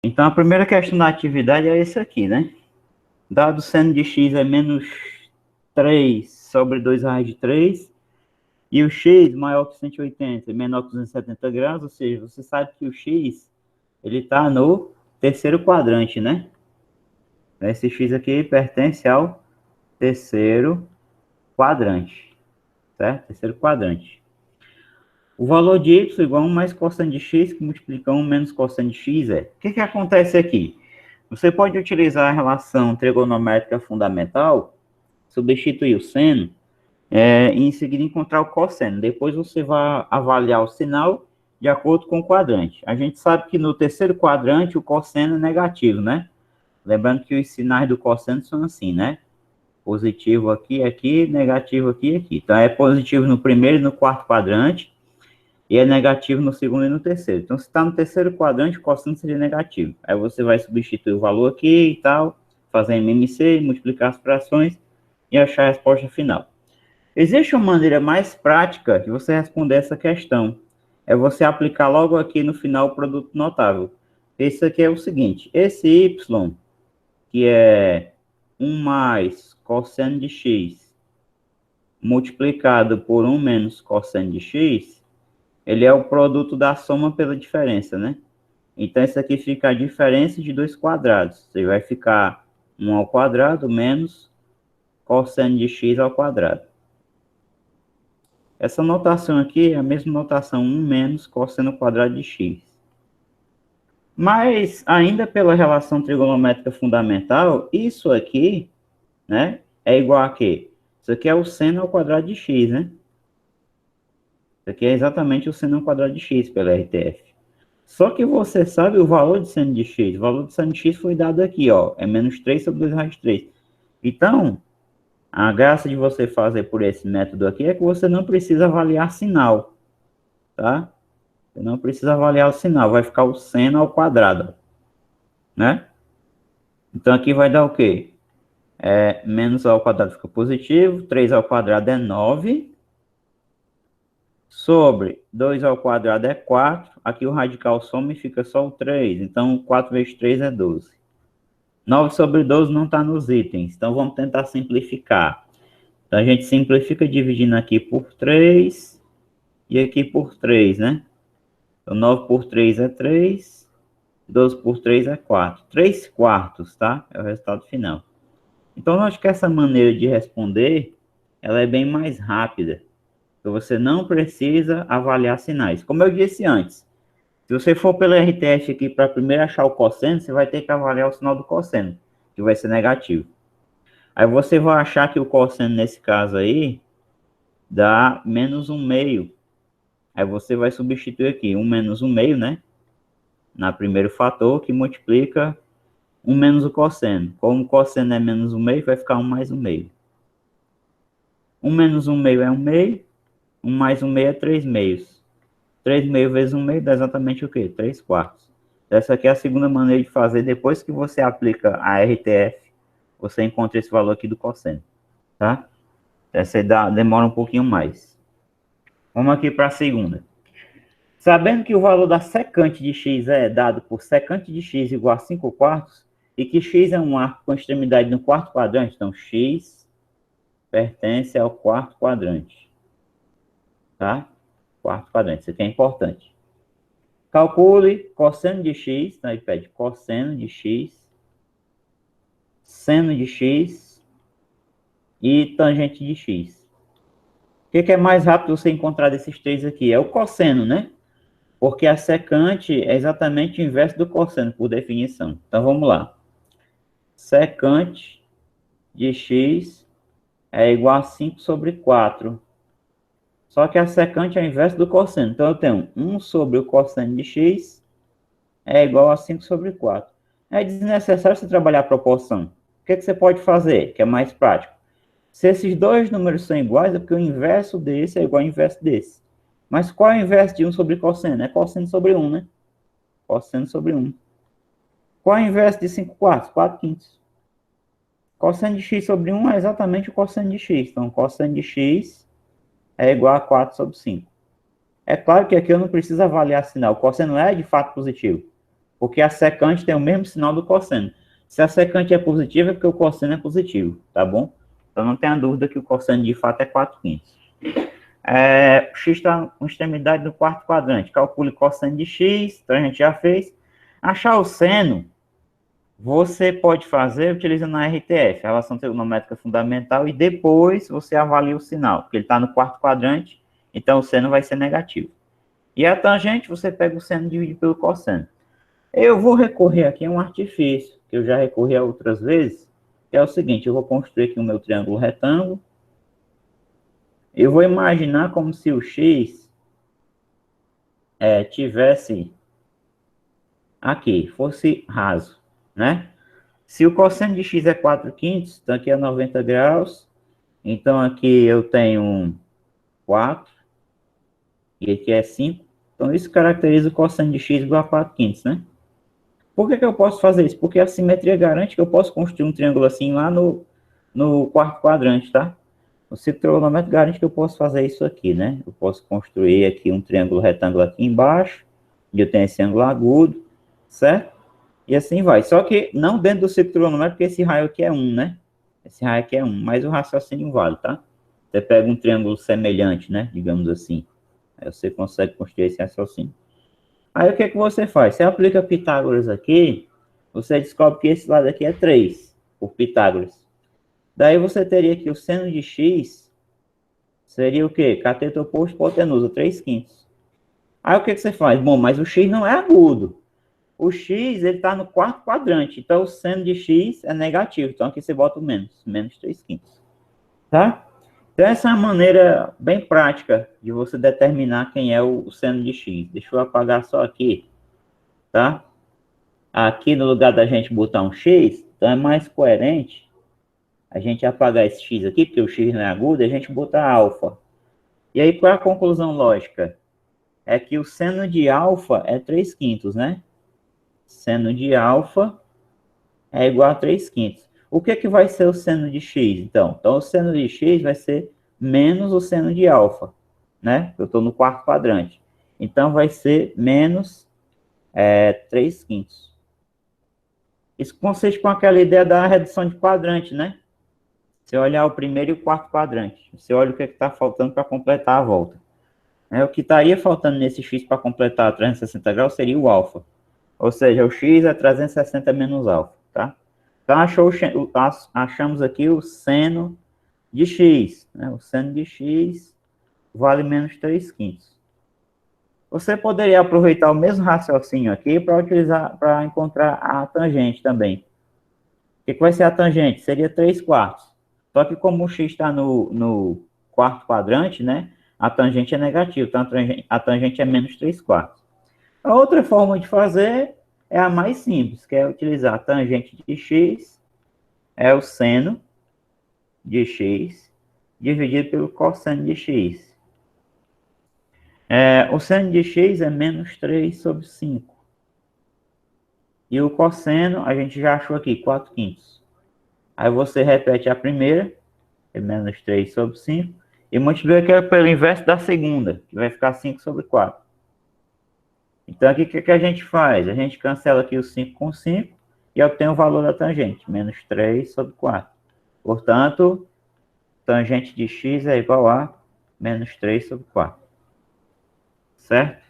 Então, a primeira questão da atividade é esse aqui, né? Dado seno de x é menos 3 sobre 2 raiz de 3, e o x maior que 180 e menor que 270 graus, ou seja, você sabe que o x ele está no terceiro quadrante, né? Esse x aqui pertence ao terceiro quadrante, certo? Terceiro quadrante. O valor de y igual a 1 mais cosseno de x, que multiplica 1 menos cosseno de x é. O que acontece aqui? Você pode utilizar a relação trigonométrica fundamental, substituir o seno, e em seguida encontrar o cosseno. Depois você vai avaliar o sinal de acordo com o quadrante. A gente sabe que no terceiro quadrante o cosseno é negativo, né? Lembrando que os sinais do cosseno são assim, né? Positivo aqui, aqui, negativo aqui e aqui. Então é positivo no primeiro e no quarto quadrante, e é negativo no segundo e no terceiro. Então, se está no terceiro quadrante, o cosseno seria negativo. Aí você vai substituir o valor aqui e tal, fazer MMC, multiplicar as frações e achar a resposta final. Existe uma maneira mais prática de você responder essa questão. É você aplicar logo aqui no final o produto notável. Esse aqui é o seguinte, esse y, que é 1 mais cosseno de x, multiplicado por 1 menos cosseno de x, ele é o produto da soma pela diferença, né? Então, isso aqui fica a diferença de dois quadrados. Você vai ficar 1 ao quadrado menos cosseno de x ao quadrado. Essa notação aqui é a mesma notação 1 menos cosseno quadrado de x. Mas, ainda pela relação trigonométrica fundamental, isso aqui, né, é igual a quê? Isso aqui é o seno ao quadrado de x, né? Isso aqui é exatamente o seno ao quadrado de x pela RTF. Só que você sabe o valor de seno de x. O valor de seno de x foi dado aqui, ó. É menos 3 sobre 2 raiz de 3. Então, a graça de você fazer por esse método aqui é que você não precisa avaliar sinal, tá? Você não precisa avaliar o sinal. Vai ficar o seno ao quadrado, né? Então, aqui vai dar o quê? Menos ao quadrado fica positivo. 3 ao quadrado é 9. Sobre 2 ao quadrado é 4. Aqui o radical soma e fica só o 3. Então, 4 vezes 3 é 12. 9 sobre 12 não está nos itens. Então, vamos tentar simplificar. Então, a gente simplifica dividindo aqui por 3 e aqui por 3, né? Então, 9 por 3 é 3. 12 por 3 é 4. 3 quartos, tá? É o resultado final. Então, eu acho que essa maneira de responder, ela é bem mais rápida. Você não precisa avaliar sinais. Como eu disse antes, se você for pela RTF aqui para primeiro achar o cosseno, você vai ter que avaliar o sinal do cosseno, que vai ser negativo. Aí você vai achar que o cosseno, nesse caso aí, dá menos 1/2. Aí você vai substituir aqui 1 menos 1/2, né? Na primeiro fator, que multiplica 1 menos o cosseno. Como o cosseno é menos 1/2, vai ficar 1 mais 1/2. 1 menos 1/2 é 1/2. 1 mais 1/2 é 3/2. 3/2 vezes 1/2 dá exatamente o quê? 3 quartos. Essa aqui é a segunda maneira de fazer. Depois que você aplica a RTF, você encontra esse valor aqui do cosseno, tá? Essa aí demora um pouquinho mais. Vamos aqui para a segunda. Sabendo que o valor da secante de x é dado por secante de x igual a 5 quartos, e que x é um arco com extremidade no quarto quadrante, então x pertence ao quarto quadrante, tá? Quarto quadrante, isso aqui é importante. Calcule cosseno de x, então ele pede cosseno de x, seno de x e tangente de x. O que é mais rápido você encontrar desses três aqui? É o cosseno, né? Porque a secante é exatamente o inverso do cosseno, por definição. Então, vamos lá. Secante de x é igual a 5 sobre 4. Só que a secante é o inverso do cosseno. Então, eu tenho 1 sobre o cosseno de x é igual a 5 sobre 4. É desnecessário você trabalhar a proporção. O que você pode fazer, que é mais prático? Se esses dois números são iguais, é porque o inverso desse é igual ao inverso desse. Mas qual é o inverso de 1 sobre cosseno? É cosseno sobre 1, né? Cosseno sobre 1. Qual é o inverso de 5 quartos? 4 quintos. Cosseno de x sobre 1 é exatamente o cosseno de x. Então, cosseno de x é igual a 4 sobre 5. É claro que aqui eu não preciso avaliar sinal. O cosseno é de fato positivo. Porque a secante tem o mesmo sinal do cosseno. Se a secante é positiva, é porque o cosseno é positivo, tá bom? Então não tenha dúvida que o cosseno de fato é 4/5. O x está com extremidade do quarto quadrante. Calcule cosseno de x, então a gente já fez. Achar o seno, você pode fazer utilizando a RTF, a relação trigonométrica fundamental, e depois você avalia o sinal, porque ele está no quarto quadrante, então o seno vai ser negativo. E a tangente, você pega o seno e divide pelo cosseno. Eu vou recorrer aqui a um artifício, que eu já recorri a outras vezes, que é o seguinte: eu vou construir aqui o meu triângulo retângulo. Eu vou imaginar como se o x tivesse aqui, fosse raso, né? Se o cosseno de x é 4/5, então aqui é 90 graus, então aqui eu tenho um 4, e aqui é 5, então isso caracteriza o cosseno de x igual a 4/5, né? Por que eu posso fazer isso? Porque a simetria garante que eu posso construir um triângulo assim lá no quarto quadrante, tá? O círculo trigonométrico garante que eu posso fazer isso aqui, né? Eu posso construir aqui um triângulo retângulo aqui embaixo, e eu tenho esse ângulo agudo, certo? E assim vai. Só que não dentro do círculo trigonométrico, porque esse raio aqui é 1, né? Esse raio aqui é 1, mas o raciocínio vale, tá? Você pega um triângulo semelhante, né? Digamos assim. Aí você consegue construir esse raciocínio. Aí o que você faz? Você aplica Pitágoras aqui, você descobre que esse lado aqui é 3, por Pitágoras. Daí você teria que o seno de x seria o quê? Cateto oposto hipotenusa, 3/5. Aí o que você faz? Bom, mas o x não é agudo. O x, ele está no quarto quadrante, então o seno de x é negativo. Então aqui você bota o menos 3/5. Tá? Então essa é uma maneira bem prática de você determinar quem é o seno de x. Deixa eu apagar só aqui, tá? Aqui no lugar da gente botar um x, então é mais coerente a gente apagar esse x aqui, porque o x não é agudo, e a gente botar alfa. E aí qual é a conclusão lógica? É que o seno de alfa é 3/5, né? Seno de alfa é igual a 3/5. O que vai ser o seno de x, então? Então, o seno de x vai ser menos o seno de alfa, né? Eu estou no quarto quadrante. Então, vai ser menos 3/5. Isso consiste com aquela ideia da redução de quadrante, né? Você olhar o primeiro e o quarto quadrante. Você olha o que está faltando para completar a volta. O que estaria faltando nesse x para completar 360 graus seria o alfa. Ou seja, o x é 360 menos alfa, tá? Então, achamos aqui o seno de x, né? O seno de x vale menos 3/5. Você poderia aproveitar o mesmo raciocínio aqui para encontrar a tangente também. O que vai ser a tangente? Seria 3/4. Só que como o x está no quarto quadrante, né? A tangente é negativa, então a tangente é menos 3/4. A outra forma de fazer é a mais simples, que é utilizar a tangente de x, é o seno de x, dividido pelo cosseno de x. O seno de x é menos 3/5. E o cosseno, a gente já achou aqui, 4/5. Aí você repete a primeira, que é menos 3/5, e multiplica pelo inverso da segunda, que vai ficar 5/4. Então, aqui o que a gente faz? A gente cancela aqui o 5 com 5 e obtém o valor da tangente, menos 3/4. Portanto, tangente de x é igual a menos 3/4. Certo?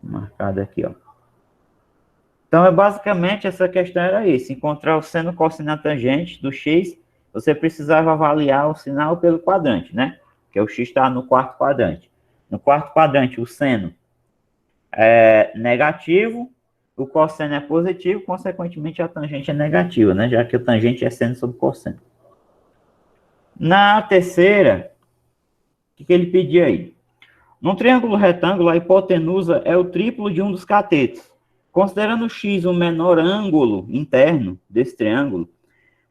Marcado aqui, ó. Então, basicamente, essa questão era isso. Encontrar o seno, cosseno e a tangente do x, você precisava avaliar o sinal pelo quadrante, né? Porque o x está no quarto quadrante. No quarto quadrante, o seno é negativo, o cosseno é positivo, consequentemente a tangente é negativa, né? Já que a tangente é seno sobre cosseno. Na terceira, o que ele pediu aí? Num triângulo retângulo, a hipotenusa é o triplo de um dos catetos. Considerando x o menor ângulo interno desse triângulo,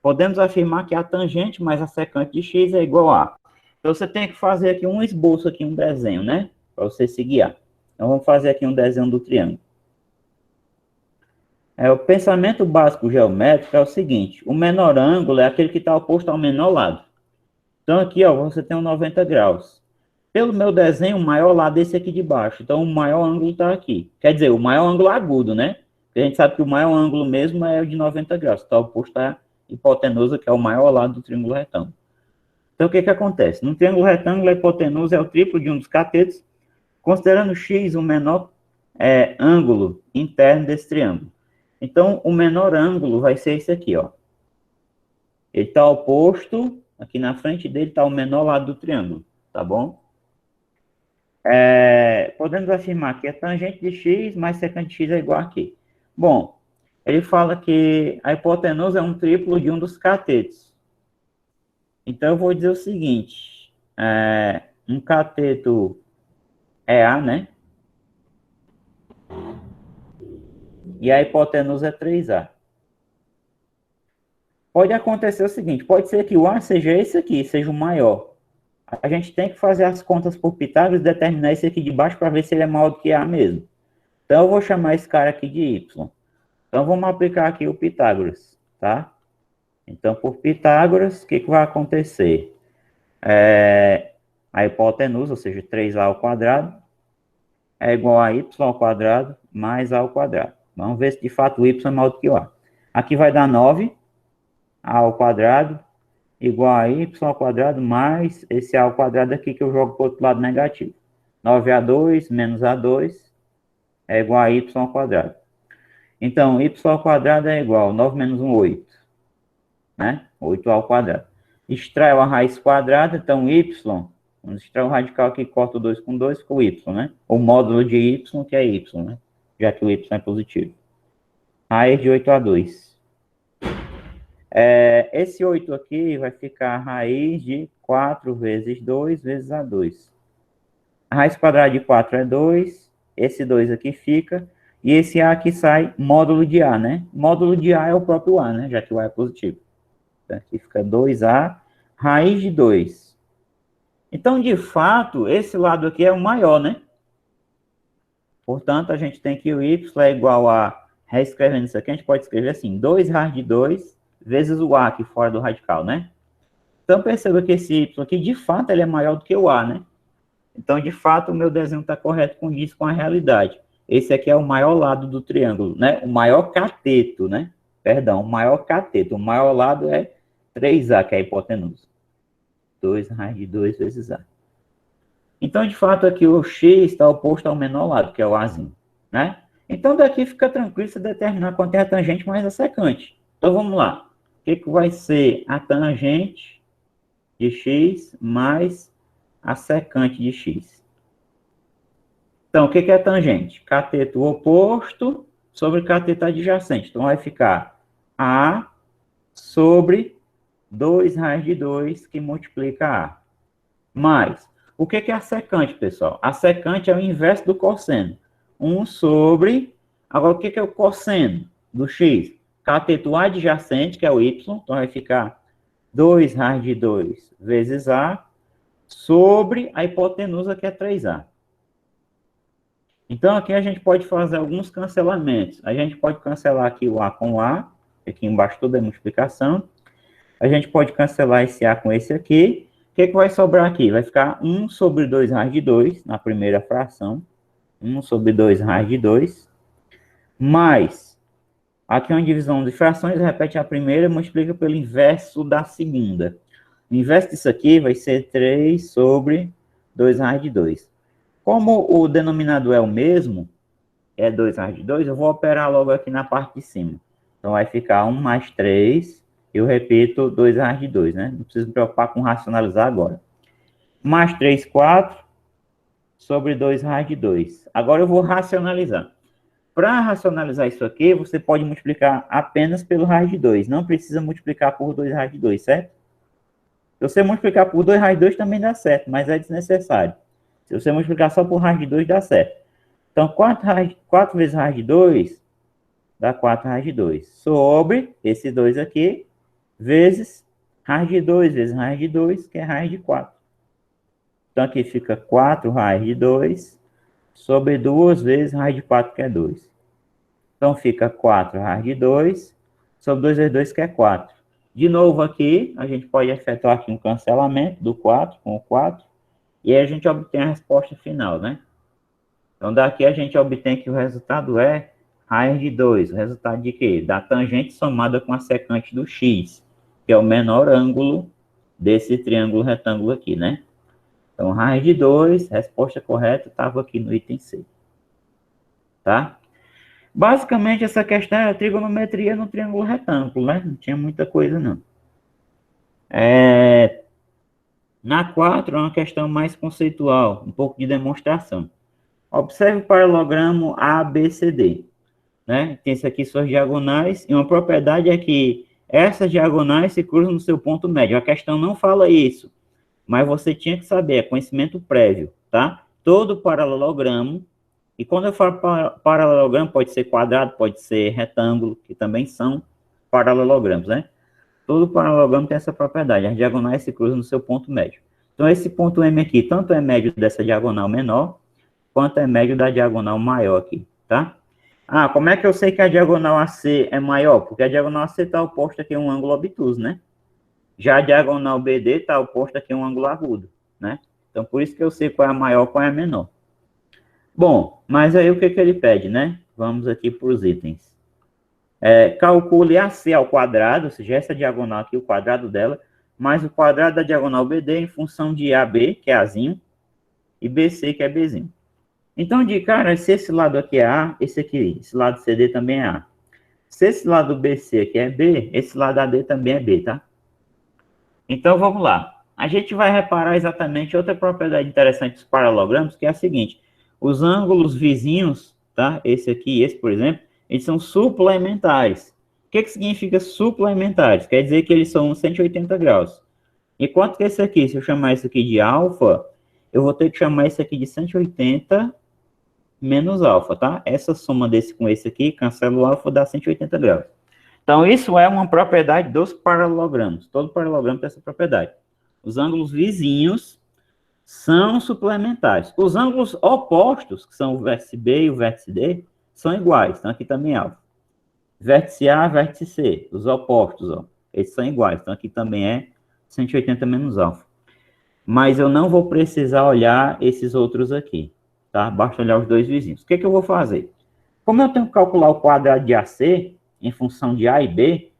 podemos afirmar que a tangente mais a secante de x é igual a... Então, você tem que fazer aqui um esboço, aqui um desenho, né? Para você se guiar. Então, vamos fazer aqui um desenho do triângulo. O pensamento básico geométrico é o seguinte: o menor ângulo é aquele que está oposto ao menor lado. Então, aqui, ó, você tem um 90 graus. Pelo meu desenho, o maior lado é esse aqui de baixo. Então, o maior ângulo está aqui. Quer dizer, o maior ângulo agudo, né? A gente sabe que o maior ângulo mesmo é o de 90 graus, está oposto à hipotenusa, que é o maior lado do triângulo retângulo. Então, o que acontece? No triângulo retângulo, a hipotenusa é o triplo de um dos catetos, considerando x o menor ângulo interno desse triângulo. Então, o menor ângulo vai ser esse aqui, ó. Ele está oposto, aqui na frente dele está o menor lado do triângulo, tá bom? Podemos afirmar que a tangente de x mais secante de x é igual a aqui. Bom, ele fala que a hipotenusa é um triplo de um dos catetos. Então, eu vou dizer o seguinte, um cateto é A, né? E a hipotenusa é 3A. Pode acontecer o seguinte, pode ser que o A seja esse aqui, seja o maior. A gente tem que fazer as contas por Pitágoras e determinar esse aqui de baixo para ver se ele é maior do que A mesmo. Então, eu vou chamar esse cara aqui de Y. Então, vamos aplicar aqui o Pitágoras, tá? Então, por Pitágoras, o que vai acontecer? A hipotenusa, ou seja, 3A ao quadrado, é igual a Y ao quadrado mais A ao quadrado. Vamos ver se de fato o Y é maior do que o A. Aqui vai dar 9A ao quadrado igual a Y ao quadrado mais esse A ao quadrado aqui que eu jogo para o outro lado negativo. 9A2 menos A2 é igual a Y ao quadrado. Então, Y ao quadrado é igual a 9 menos 1, 8. Né? 8 ao quadrado. Extrai a raiz quadrada, então Y, vamos extrair o radical aqui, corta o 2 com 2, ficou Y, né? O módulo de Y, que é Y, né? Já que o Y é positivo. Raiz de 8A2. Esse 8 aqui vai ficar a raiz de 4 vezes 2 vezes A2. A raiz quadrada de 4 é 2, esse 2 aqui fica, e esse A aqui sai módulo de A, né? Módulo de A é o próprio A, né? Já que o A é positivo. Então, aqui fica 2A, raiz de 2. Então, de fato, esse lado aqui é o maior, né? Portanto, a gente tem que o Y é igual a, reescrevendo isso aqui, a gente pode escrever assim, 2 raiz de 2 vezes o A aqui fora do radical, né? Então, perceba que esse Y aqui, de fato, ele é maior do que o A, né? Então, de fato, o meu desenho está correto com isso, com a realidade. Esse aqui é o maior lado do triângulo, né? O maior cateto, né? Perdão, o maior cateto. O maior lado é 3A, que é a hipotenusa. 2 raiz de 2 vezes A. Então, de fato, aqui o X está oposto ao menor lado, que é o Azinho, né? Então, daqui fica tranquilo você determinar quanto é a tangente mais a secante. Então, vamos lá. O que vai ser a tangente de X mais a secante de X? Então, o que é tangente? Cateto oposto sobre cateto adjacente. Então, vai ficar A sobre 2 raiz de 2, que multiplica A. Mais, o que é a secante, pessoal? A secante é o inverso do cosseno. 1 sobre... Agora, o que é o cosseno do X? Cateto adjacente, que é o Y. Então, vai ficar 2 raiz de 2 vezes A sobre a hipotenusa, que é 3A. Então, aqui a gente pode fazer alguns cancelamentos. A gente pode cancelar aqui o A com o A. Aqui embaixo toda a multiplicação. A gente pode cancelar esse A com esse aqui. O que vai sobrar aqui? Vai ficar 1 sobre 2 raiz de 2, na primeira fração. 1 sobre 2 raiz de 2. Mais, aqui é uma divisão de frações, repete a primeira e multiplica pelo inverso da segunda. O inverso disso aqui vai ser 3 sobre 2 raiz de 2. Como o denominador é o mesmo, é 2 raiz de 2, eu vou operar logo aqui na parte de cima. Então, vai ficar 1 mais 3, eu repito, 2 raiz de 2, né? Não preciso me preocupar com racionalizar agora. Mais 3, 4, sobre 2 raiz de 2. Agora eu vou racionalizar. Para racionalizar isso aqui, você pode multiplicar apenas pelo raiz de 2. Não precisa multiplicar por 2 raiz de 2, certo? Se você multiplicar por 2 raiz de 2 também dá certo, mas é desnecessário. Se você multiplicar só por raiz de 2, dá certo. Então, 4 vezes raiz de 2 dá 4 raiz de 2. Sobre esse 2 aqui, vezes raiz de 2 vezes raiz de 2, que é raiz de 4. Então, aqui fica 4 raiz de 2 sobre 2 vezes raiz de 4, que é 2. Então, fica 4 raiz de 2 sobre 2 vezes 2, que é 4. De novo aqui, a gente pode efetuar aqui um cancelamento do 4 com o 4. E aí a gente obtém a resposta final, né? Então, daqui a gente obtém que o resultado é Raiz de 2, o resultado de quê? Da tangente somada com a secante do x, que é o menor ângulo desse triângulo retângulo aqui, né? Então, raiz de 2, resposta correta, estava aqui no item C. Tá? Basicamente, essa questão é a trigonometria no triângulo retângulo, né? Não tinha muita coisa, não. Na 4, é uma questão mais conceitual, um pouco de demonstração. Observe o paralelogramo ABCD. Né? Tem isso aqui, suas diagonais, e uma propriedade é que essas diagonais se cruzam no seu ponto médio. A questão não fala isso, mas você tinha que saber, é conhecimento prévio, tá? Todo paralelogramo, e quando eu falo paralelogramo, pode ser quadrado, pode ser retângulo, que também são paralelogramos, né? Todo paralelogramo tem essa propriedade, as diagonais se cruzam no seu ponto médio. Então, esse ponto M aqui, tanto é médio dessa diagonal menor, quanto é médio da diagonal maior aqui, tá? Ah, como é que eu sei que a diagonal AC é maior? Porque a diagonal AC está oposta aqui a um ângulo obtuso, né? Já a diagonal BD está oposta aqui a um ângulo agudo, né? Então, por isso que eu sei qual é a maior, qual é a menor. Bom, mas aí o que ele pede, né? Vamos aqui para os itens. Calcule AC ao quadrado, ou seja, essa diagonal aqui, o quadrado dela, mais o quadrado da diagonal BD em função de AB, que é Azinho, e BC, que é Bzinho. Então, de cara, se esse lado aqui é A, esse lado CD também é A. Se esse lado BC aqui é B, esse lado AD também é B, tá? Então, vamos lá. A gente vai reparar exatamente outra propriedade interessante dos paralelogramos, que é a seguinte. Os ângulos vizinhos, tá? Esse aqui e esse, por exemplo, eles são suplementares. O que significa suplementares? Quer dizer que eles são 180 graus. Enquanto que esse aqui, se eu chamar esse aqui de alfa, eu vou ter que chamar esse aqui de 180 menos alfa, tá? Essa soma desse com esse aqui, cancela o alfa, dá 180 graus. Então, isso é uma propriedade dos paralelogramos. Todo paralelogramo tem essa propriedade. Os ângulos vizinhos são suplementares. Os ângulos opostos, que são o vértice B e o vértice D, são iguais. Então, aqui também é alfa. Vértice A, vértice C, os opostos, ó, esses são iguais. Então, aqui também é 180 menos alfa. Mas eu não vou precisar olhar esses outros aqui, tá? Basta olhar os dois vizinhos. O que eu vou fazer? Como eu tenho que calcular o quadrado de AC em função de A e B,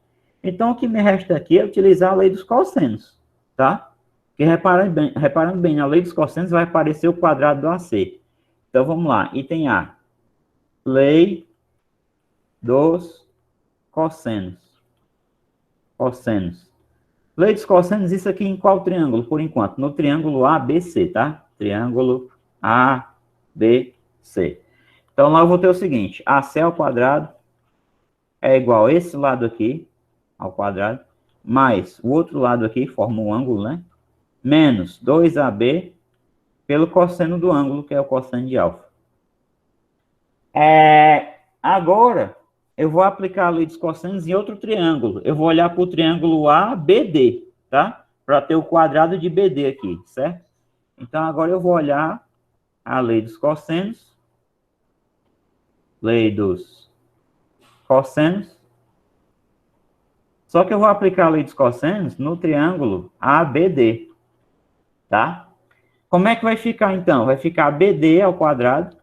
então o que me resta aqui é utilizar a lei dos cossenos, tá? Porque reparando bem, na lei dos cossenos vai aparecer o quadrado do AC. Então vamos lá, item A. Lei dos cossenos. Cossenos. Lei dos cossenos, isso aqui em qual triângulo, por enquanto? No triângulo ABC, tá? Triângulo ABC. Então, lá eu vou ter o seguinte, AC ao quadrado é igual a esse lado aqui, ao quadrado, mais o outro lado aqui, forma um ângulo, né? Menos 2AB pelo cosseno do ângulo, que é o cosseno de alfa. Agora, eu vou aplicar a lei dos cossenos em outro triângulo. Eu vou olhar para o triângulo ABD, tá? Para ter o quadrado de BD aqui, certo? Então, agora eu vou olhar a lei dos cossenos. Lei dos cossenos. Só que eu vou aplicar a lei dos cossenos no triângulo ABD, tá? Como é que vai ficar, então? Vai ficar BD ao quadrado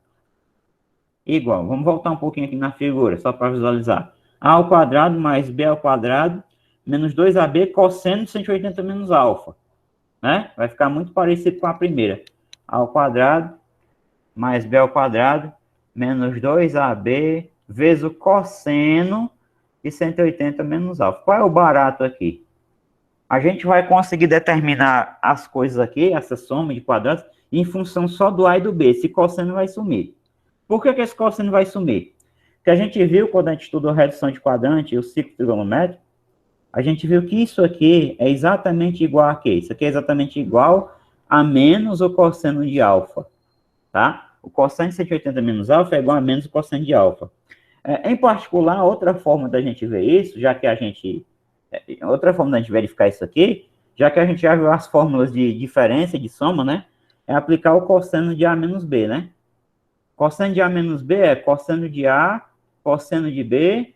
igual. Vamos voltar um pouquinho aqui na figura, só para visualizar. A ao quadrado mais B ao quadrado menos 2AB cosseno de 180 menos alfa. Né? Vai ficar muito parecido com a primeira. A ao quadrado mais B ao quadrado menos 2AB vezes o cosseno de 180 menos alfa. Qual é o barato aqui? A gente vai conseguir determinar as coisas aqui, essa soma de quadrados, em função só do A e do B. Esse cosseno vai sumir. Por que esse cosseno vai sumir? Porque a gente viu, quando a gente estudou redução de quadrante e o ciclo trigonométrico, a gente viu que isso aqui é exatamente igual a quê? Isso aqui é exatamente igual a menos o cosseno de alfa, tá? O cosseno de 180 menos alfa é igual a menos o cosseno de alfa. Em particular, outra forma da gente ver isso, já que a gente... outra forma da gente verificar isso aqui, já que a gente já viu as fórmulas de diferença e de soma, né? É aplicar o cosseno de A menos B, né? Cosseno de A menos B é cosseno de A, cosseno de B,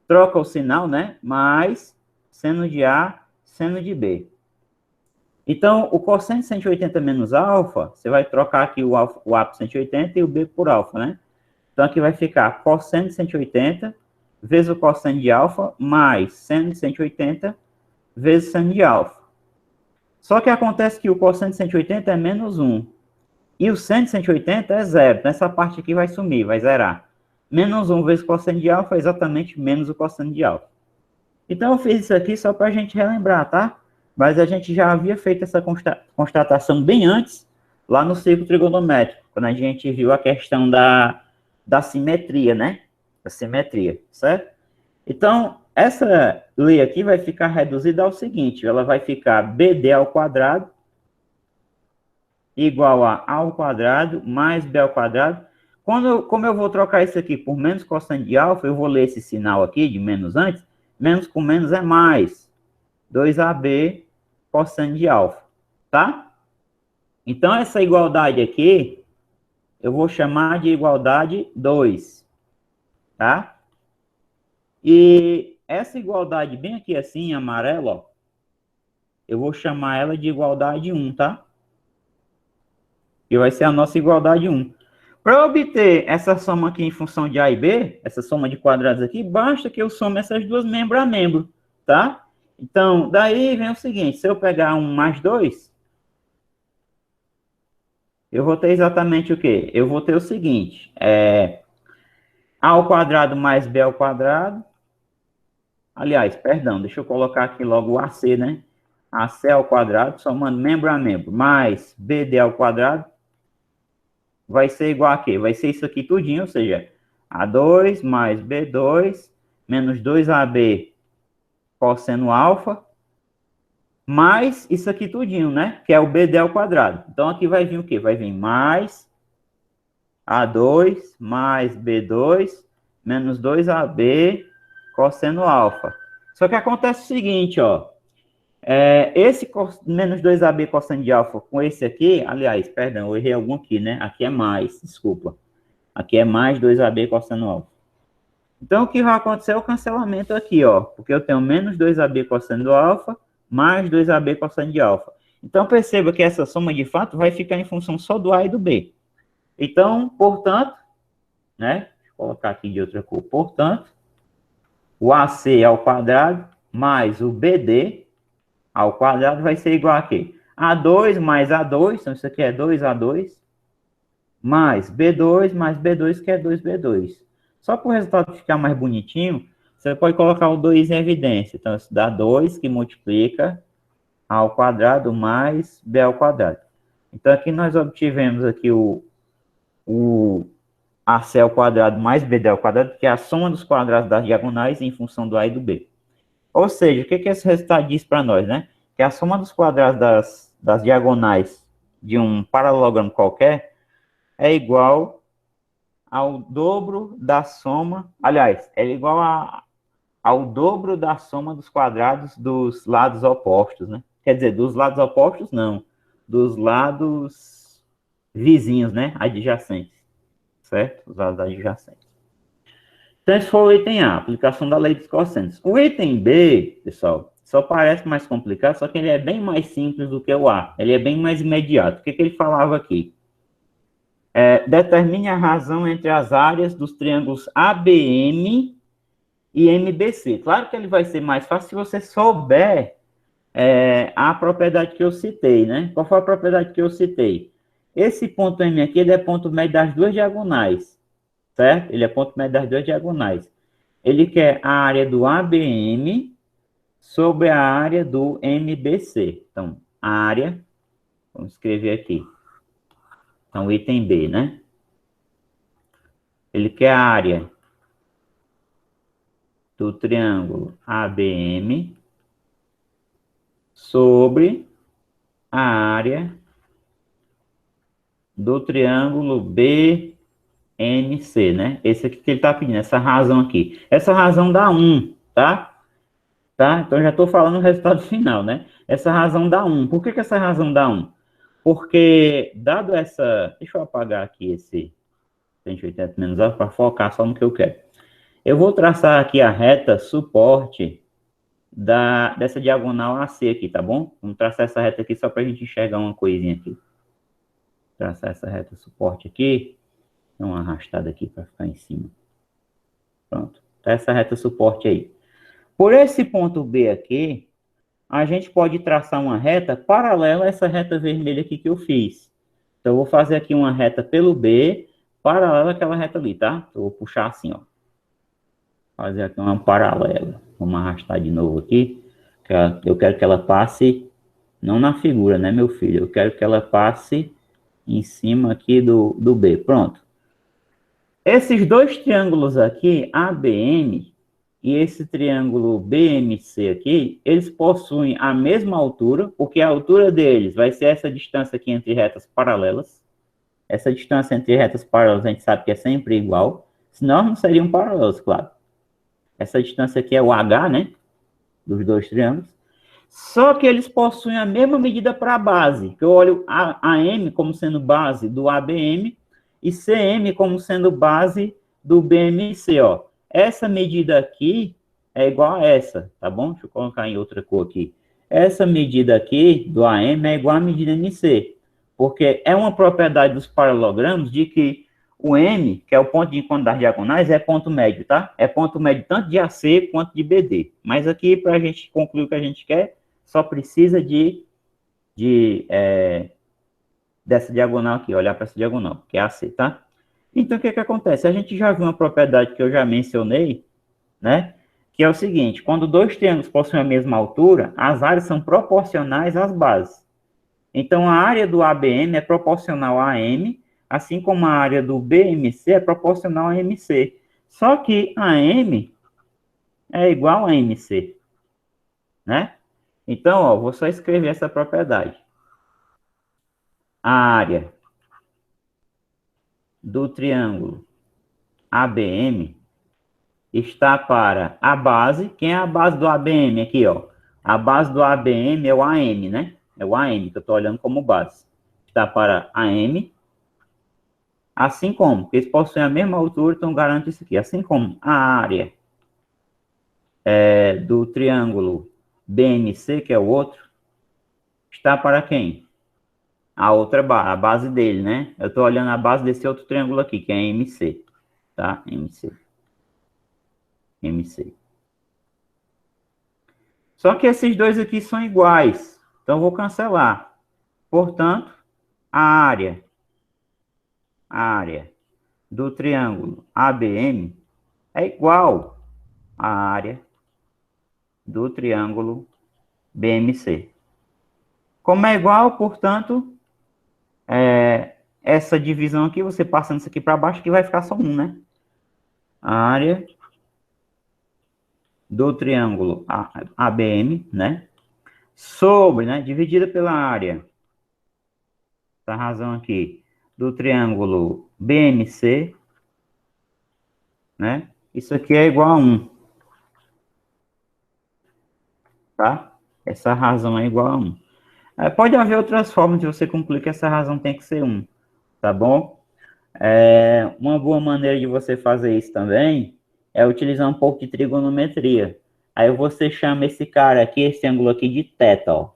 troca o sinal, né? Mais seno de A, seno de B. Então, o cosseno de 180 menos alfa, você vai trocar aqui o A por 180 e o B por alfa, né? Então, aqui vai ficar cosseno de 180 vezes o cosseno de alfa mais seno de 180 vezes seno de alfa. Só que acontece que o cosseno de 180 é menos 1. E o seno de 180 é zero. Então, essa parte aqui vai sumir, vai zerar. Menos 1 vezes o cosseno de alfa é exatamente menos o cosseno de alfa. Então, eu fiz isso aqui só para a gente relembrar, tá? Mas a gente já havia feito essa constatação bem antes, lá no círculo trigonométrico, quando a gente viu a questão da simetria, né? Da simetria, certo? Então, essa lei aqui vai ficar reduzida ao seguinte, ela vai ficar BD ao quadrado igual a ao quadrado mais B ao quadrado. Como eu vou trocar isso aqui por menos cosseno de alfa, eu vou ler esse sinal aqui de menos antes. Menos com menos é mais. 2AB cosseno de alfa, tá? Então, essa igualdade aqui, eu vou chamar de igualdade 2, tá? E essa igualdade bem aqui assim, em amarelo, ó, eu vou chamar ela de igualdade 1, tá? Que vai ser a nossa igualdade 1. Para obter essa soma aqui em função de A e B, essa soma de quadrados aqui, basta que eu some essas duas membro a membro, tá? Então, daí vem o seguinte, se eu pegar 1 mais 2, eu vou ter exatamente o quê? Eu vou ter o seguinte, A ao quadrado mais B ao quadrado, aliás, perdão, deixa eu colocar aqui logo o AC, né? AC ao quadrado, somando membro a membro, mais BD ao quadrado, vai ser igual a quê? Vai ser isso aqui tudinho, ou seja, A2 mais B2 menos 2AB cosseno alfa, mais isso aqui tudinho, né? Que é o BD ao quadrado. Então, aqui vai vir o quê? Vai vir mais A2 mais B2 menos 2AB cosseno alfa. Só que acontece o seguinte, ó. Esse menos 2AB cosseno de alfa com esse aqui, aliás, perdão, eu errei algum aqui, né? Aqui é mais, desculpa. Aqui é mais 2AB cosseno alfa. Então, o que vai acontecer é o cancelamento aqui, ó. Porque eu tenho menos 2AB cosseno do alfa, mais 2AB cosseno de alfa. Então, perceba que essa soma, de fato, vai ficar em função só do A e do B. Então, portanto, né? Vou colocar aqui de outra cor. Portanto, o AC ao quadrado mais o BD ao quadrado vai ser igual a quê? A2 mais A2, então isso aqui é 2A2, mais B2, que é 2B2. Só para o resultado ficar mais bonitinho, você pode colocar o 2 em evidência. Então, isso dá 2 que multiplica A ao quadrado mais B ao quadrado. Então, aqui nós obtivemos aqui o AC ao quadrado mais BD ao quadrado, que é a soma dos quadrados das diagonais em função do A e do B. Ou seja, o que esse resultado diz para nós, né? Que a soma dos quadrados das diagonais de um paralelogramo qualquer é igual ao dobro da soma, aliás, é igual ao dobro da soma dos quadrados dos lados opostos, né? Quer dizer, dos lados opostos, não. Dos lados vizinhos, né? Adjacentes. Certo? Os lados adjacentes. Então, esse foi o item A, aplicação da lei dos cossenos. O item B, pessoal, só parece mais complicado, só que ele é bem mais simples do que o A. Ele é bem mais imediato. O que ele falava aqui? Determine a razão entre as áreas dos triângulos ABM e MBC. Claro que ele vai ser mais fácil se você souber a propriedade que eu citei, né? Qual foi a propriedade que eu citei? Esse ponto M aqui, ele é ponto médio das duas diagonais, certo? Ele é ponto médio das duas diagonais. Ele quer a área do ABM sobre a área do MBC. Então, a área, vamos escrever aqui. Então, item B, né? Ele quer a área do triângulo ABM sobre a área do triângulo BNC, né? Esse aqui que ele está pedindo, essa razão aqui. Essa razão dá 1, tá? Então, já estou falando o resultado final, né? Essa razão dá 1. Por que essa razão dá 1? Porque, dado essa... Deixa eu apagar aqui esse 180 menos alfa para focar só no que eu quero. Eu vou traçar aqui a reta suporte dessa diagonal AC aqui, tá bom? Vamos traçar essa reta aqui só para a gente enxergar uma coisinha aqui. Traçar essa reta suporte aqui. Dá uma arrastada aqui para ficar em cima. Pronto. Tá essa reta suporte aí. Por esse ponto B aqui, a gente pode traçar uma reta paralela a essa reta vermelha aqui que eu fiz. Então, eu vou fazer aqui uma reta pelo B, paralela àquela reta ali, tá? Eu vou puxar assim, ó. Fazer aqui uma paralela. Vamos arrastar de novo aqui. Eu quero que ela passe, não na figura, né, meu filho? Eu quero que ela passe em cima aqui do B. Pronto. Esses dois triângulos aqui, ABM, e esse triângulo BMC aqui, eles possuem a mesma altura, porque a altura deles vai ser essa distância aqui entre retas paralelas. Essa distância entre retas paralelas a gente sabe que é sempre igual, senão não seriam paralelos, claro. Essa distância aqui é o H, né, dos dois triângulos. Só que eles possuem a mesma medida para a base, que eu olho a AM como sendo base do ABM e CM como sendo base do BMC, ó. Essa medida aqui é igual a essa, tá bom? Deixa eu colocar em outra cor aqui. Essa medida aqui do AM é igual à medida MC, porque é uma propriedade dos paralelogramos de que o M, que é o ponto de encontro das diagonais, é ponto médio, tá? É ponto médio tanto de AC quanto de BD. Mas aqui, para a gente concluir o que a gente quer, só precisa dessa diagonal aqui, olhar para essa diagonal, que é AC, tá? Então, o que acontece? A gente já viu uma propriedade que eu já mencionei, né? Que é o seguinte, quando dois triângulos possuem a mesma altura, as áreas são proporcionais às bases. Então, a área do ABM é proporcional a AM, assim como a área do BMC é proporcional a MC. Só que a M é igual a MC, né? Então, ó, vou só escrever essa propriedade. A área do triângulo ABM está para a base. Quem é a base do ABM aqui, ó? A base do ABM é o AM, né? É o AM que eu estou olhando como base. Está para AM. Assim como, eles possuem a mesma altura, então garanto isso aqui. Assim como a área do triângulo BMC, que é o outro, está para quem? A outra base, a base dele, né? Eu estou olhando a base desse outro triângulo aqui, que é MC, tá? MC. Só que esses dois aqui são iguais, então eu vou cancelar. Portanto, a área do triângulo ABM é igual à área do triângulo BMC. Como é igual, portanto, essa divisão aqui, você passando isso aqui para baixo, que vai ficar só um, né? A área do triângulo ABM, né? Sobre, né? Dividida pela área, essa razão aqui, do triângulo BMC, né? Isso aqui é igual a 1. Tá? Essa razão é igual a 1. Pode haver outras formas de você concluir que essa razão tem que ser 1, tá bom? Uma boa maneira de você fazer isso também é utilizar um pouco de trigonometria. Aí você chama esse cara aqui, esse ângulo aqui de θ, ó.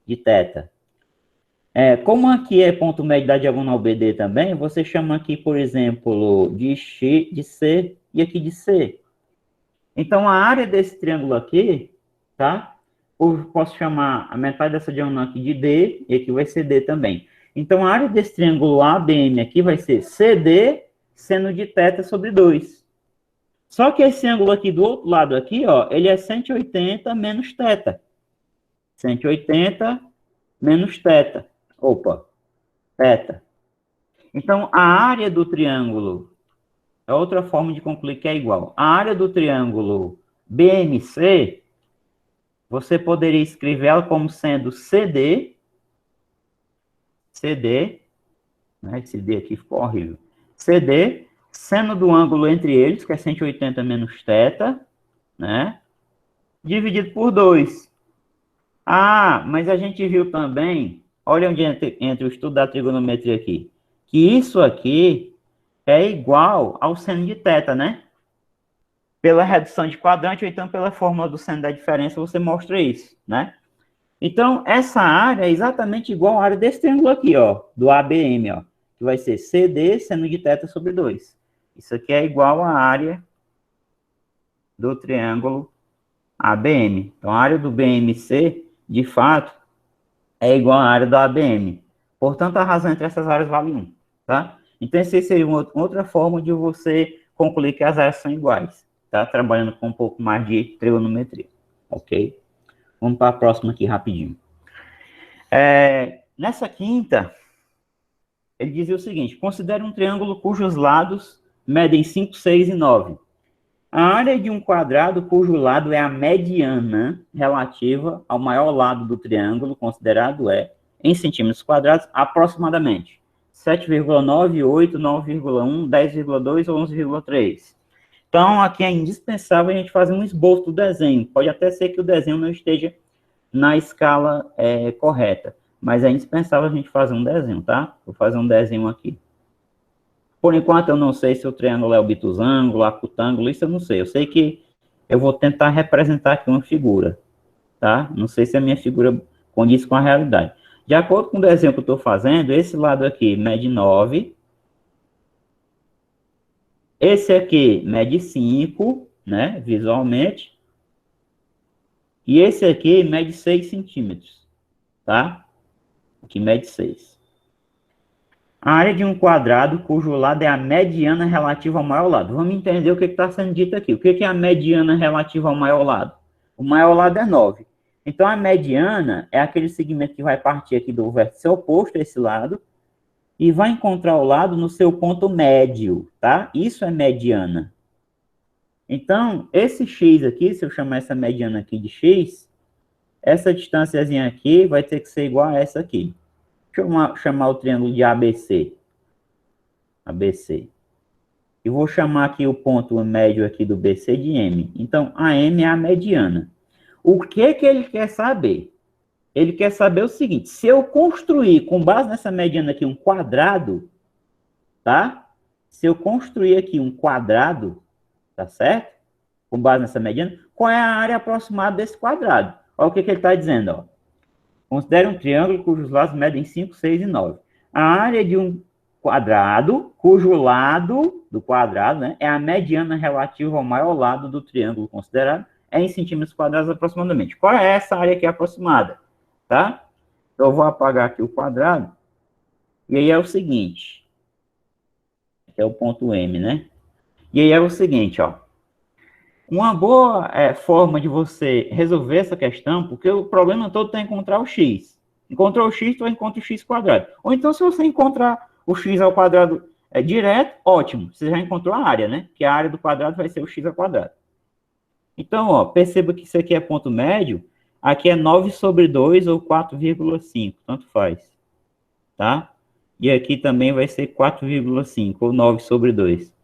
De θ. Como aqui é ponto médio da diagonal BD também, você chama aqui, por exemplo, de X, de C e aqui de C. Então, a área desse triângulo aqui, tá? Eu posso chamar a metade dessa diagonal aqui de D, e aqui vai ser D também. Então, a área desse triângulo ABM aqui vai ser CD, seno de θ sobre 2. Só que esse ângulo aqui do outro lado aqui, ó, ele é 180 menos θ. 180 menos θ. Opa, θ. Então, a área do triângulo, é outra forma de concluir que é igual. A área do triângulo BMC, você poderia escrever ela como sendo CD, né? Esse D aqui ficou horrível. CD, seno do ângulo entre eles, que é 180 menos θ, né? Dividido por 2. Ah, mas a gente viu também, olha onde entra o estudo da trigonometria aqui, que isso aqui é igual ao seno de θ, né? Pela redução de quadrante, ou então pela fórmula do seno da diferença, você mostra isso, né? Então, essa área é exatamente igual à área desse triângulo aqui, ó, do ABM, ó, que vai ser CD seno de θ sobre 2. Isso aqui é igual à área do triângulo ABM. Então, a área do BMC, de fato, é igual à área do ABM. Portanto, a razão entre essas áreas vale 1, tá? Então, essa seria outra forma de você concluir que as áreas são iguais, tá? Trabalhando com um pouco mais de trigonometria, ok? Vamos para a próxima aqui, rapidinho. Nessa quinta, ele dizia o seguinte: considere um triângulo cujos lados medem 5, 6 e 9. A área de um quadrado cujo lado é a mediana relativa ao maior lado do triângulo, considerado em centímetros quadrados, aproximadamente 7,9, 8, 9,1, 10,2 ou 11,3. Então, aqui é indispensável a gente fazer um esboço do desenho. Pode até ser que o desenho não esteja na escala correta, mas é indispensável a gente fazer um desenho, tá? Vou fazer um desenho aqui. Por enquanto, eu não sei se o triângulo é obtusângulo, acutângulo, isso eu não sei. Eu sei que eu vou tentar representar aqui uma figura, tá? Não sei se a minha figura condiz com a realidade. De acordo com o desenho que eu estou fazendo, esse lado aqui mede 9. Esse aqui mede 5, né? Visualmente. E esse aqui mede 6 centímetros, tá? Aqui mede 6. A área de um quadrado cujo lado é a mediana relativa ao maior lado. Vamos entender o que está sendo dito aqui. O que é a mediana relativa ao maior lado? O maior lado é 9. Então, a mediana é aquele segmento que vai partir aqui do vértice oposto a esse lado e vai encontrar o lado no seu ponto médio, tá? Isso é mediana. Então, esse x aqui, se eu chamar essa mediana aqui de x, essa distânciazinha aqui vai ter que ser igual a essa aqui. Deixa eu chamar o triângulo de ABC. ABC. E vou chamar aqui o ponto médio aqui do BC de M. Então, a M é a mediana. O que ele quer saber? Ele quer saber o seguinte: se eu construir, com base nessa mediana aqui, um quadrado, tá? Se eu construir aqui um quadrado, tá certo? Com base nessa mediana, qual é a área aproximada desse quadrado? Olha o que ele está dizendo, ó. Considere um triângulo cujos lados medem 5, 6 e 9. A área de um quadrado, cujo lado do quadrado, né, é a mediana relativa ao maior lado do triângulo considerado, é em centímetros quadrados aproximadamente. Qual é essa área aqui aproximada? Tá? Então, eu vou apagar aqui o quadrado. E aí é o seguinte. Aqui é o ponto M, né? E aí é o seguinte, ó. Uma boa forma de você resolver essa questão, porque o problema todo está em encontrar o x. Encontrou o x, tu vai encontrar o x quadrado. Ou então, se você encontrar o x ao quadrado direto, ótimo. Você já encontrou a área, né? Que a área do quadrado vai ser o x ao quadrado. Então, ó, perceba que isso aqui é ponto médio. Aqui é 9 sobre 2 ou 4,5, tanto faz. Tá? E aqui também vai ser 4,5 ou 9 sobre 2.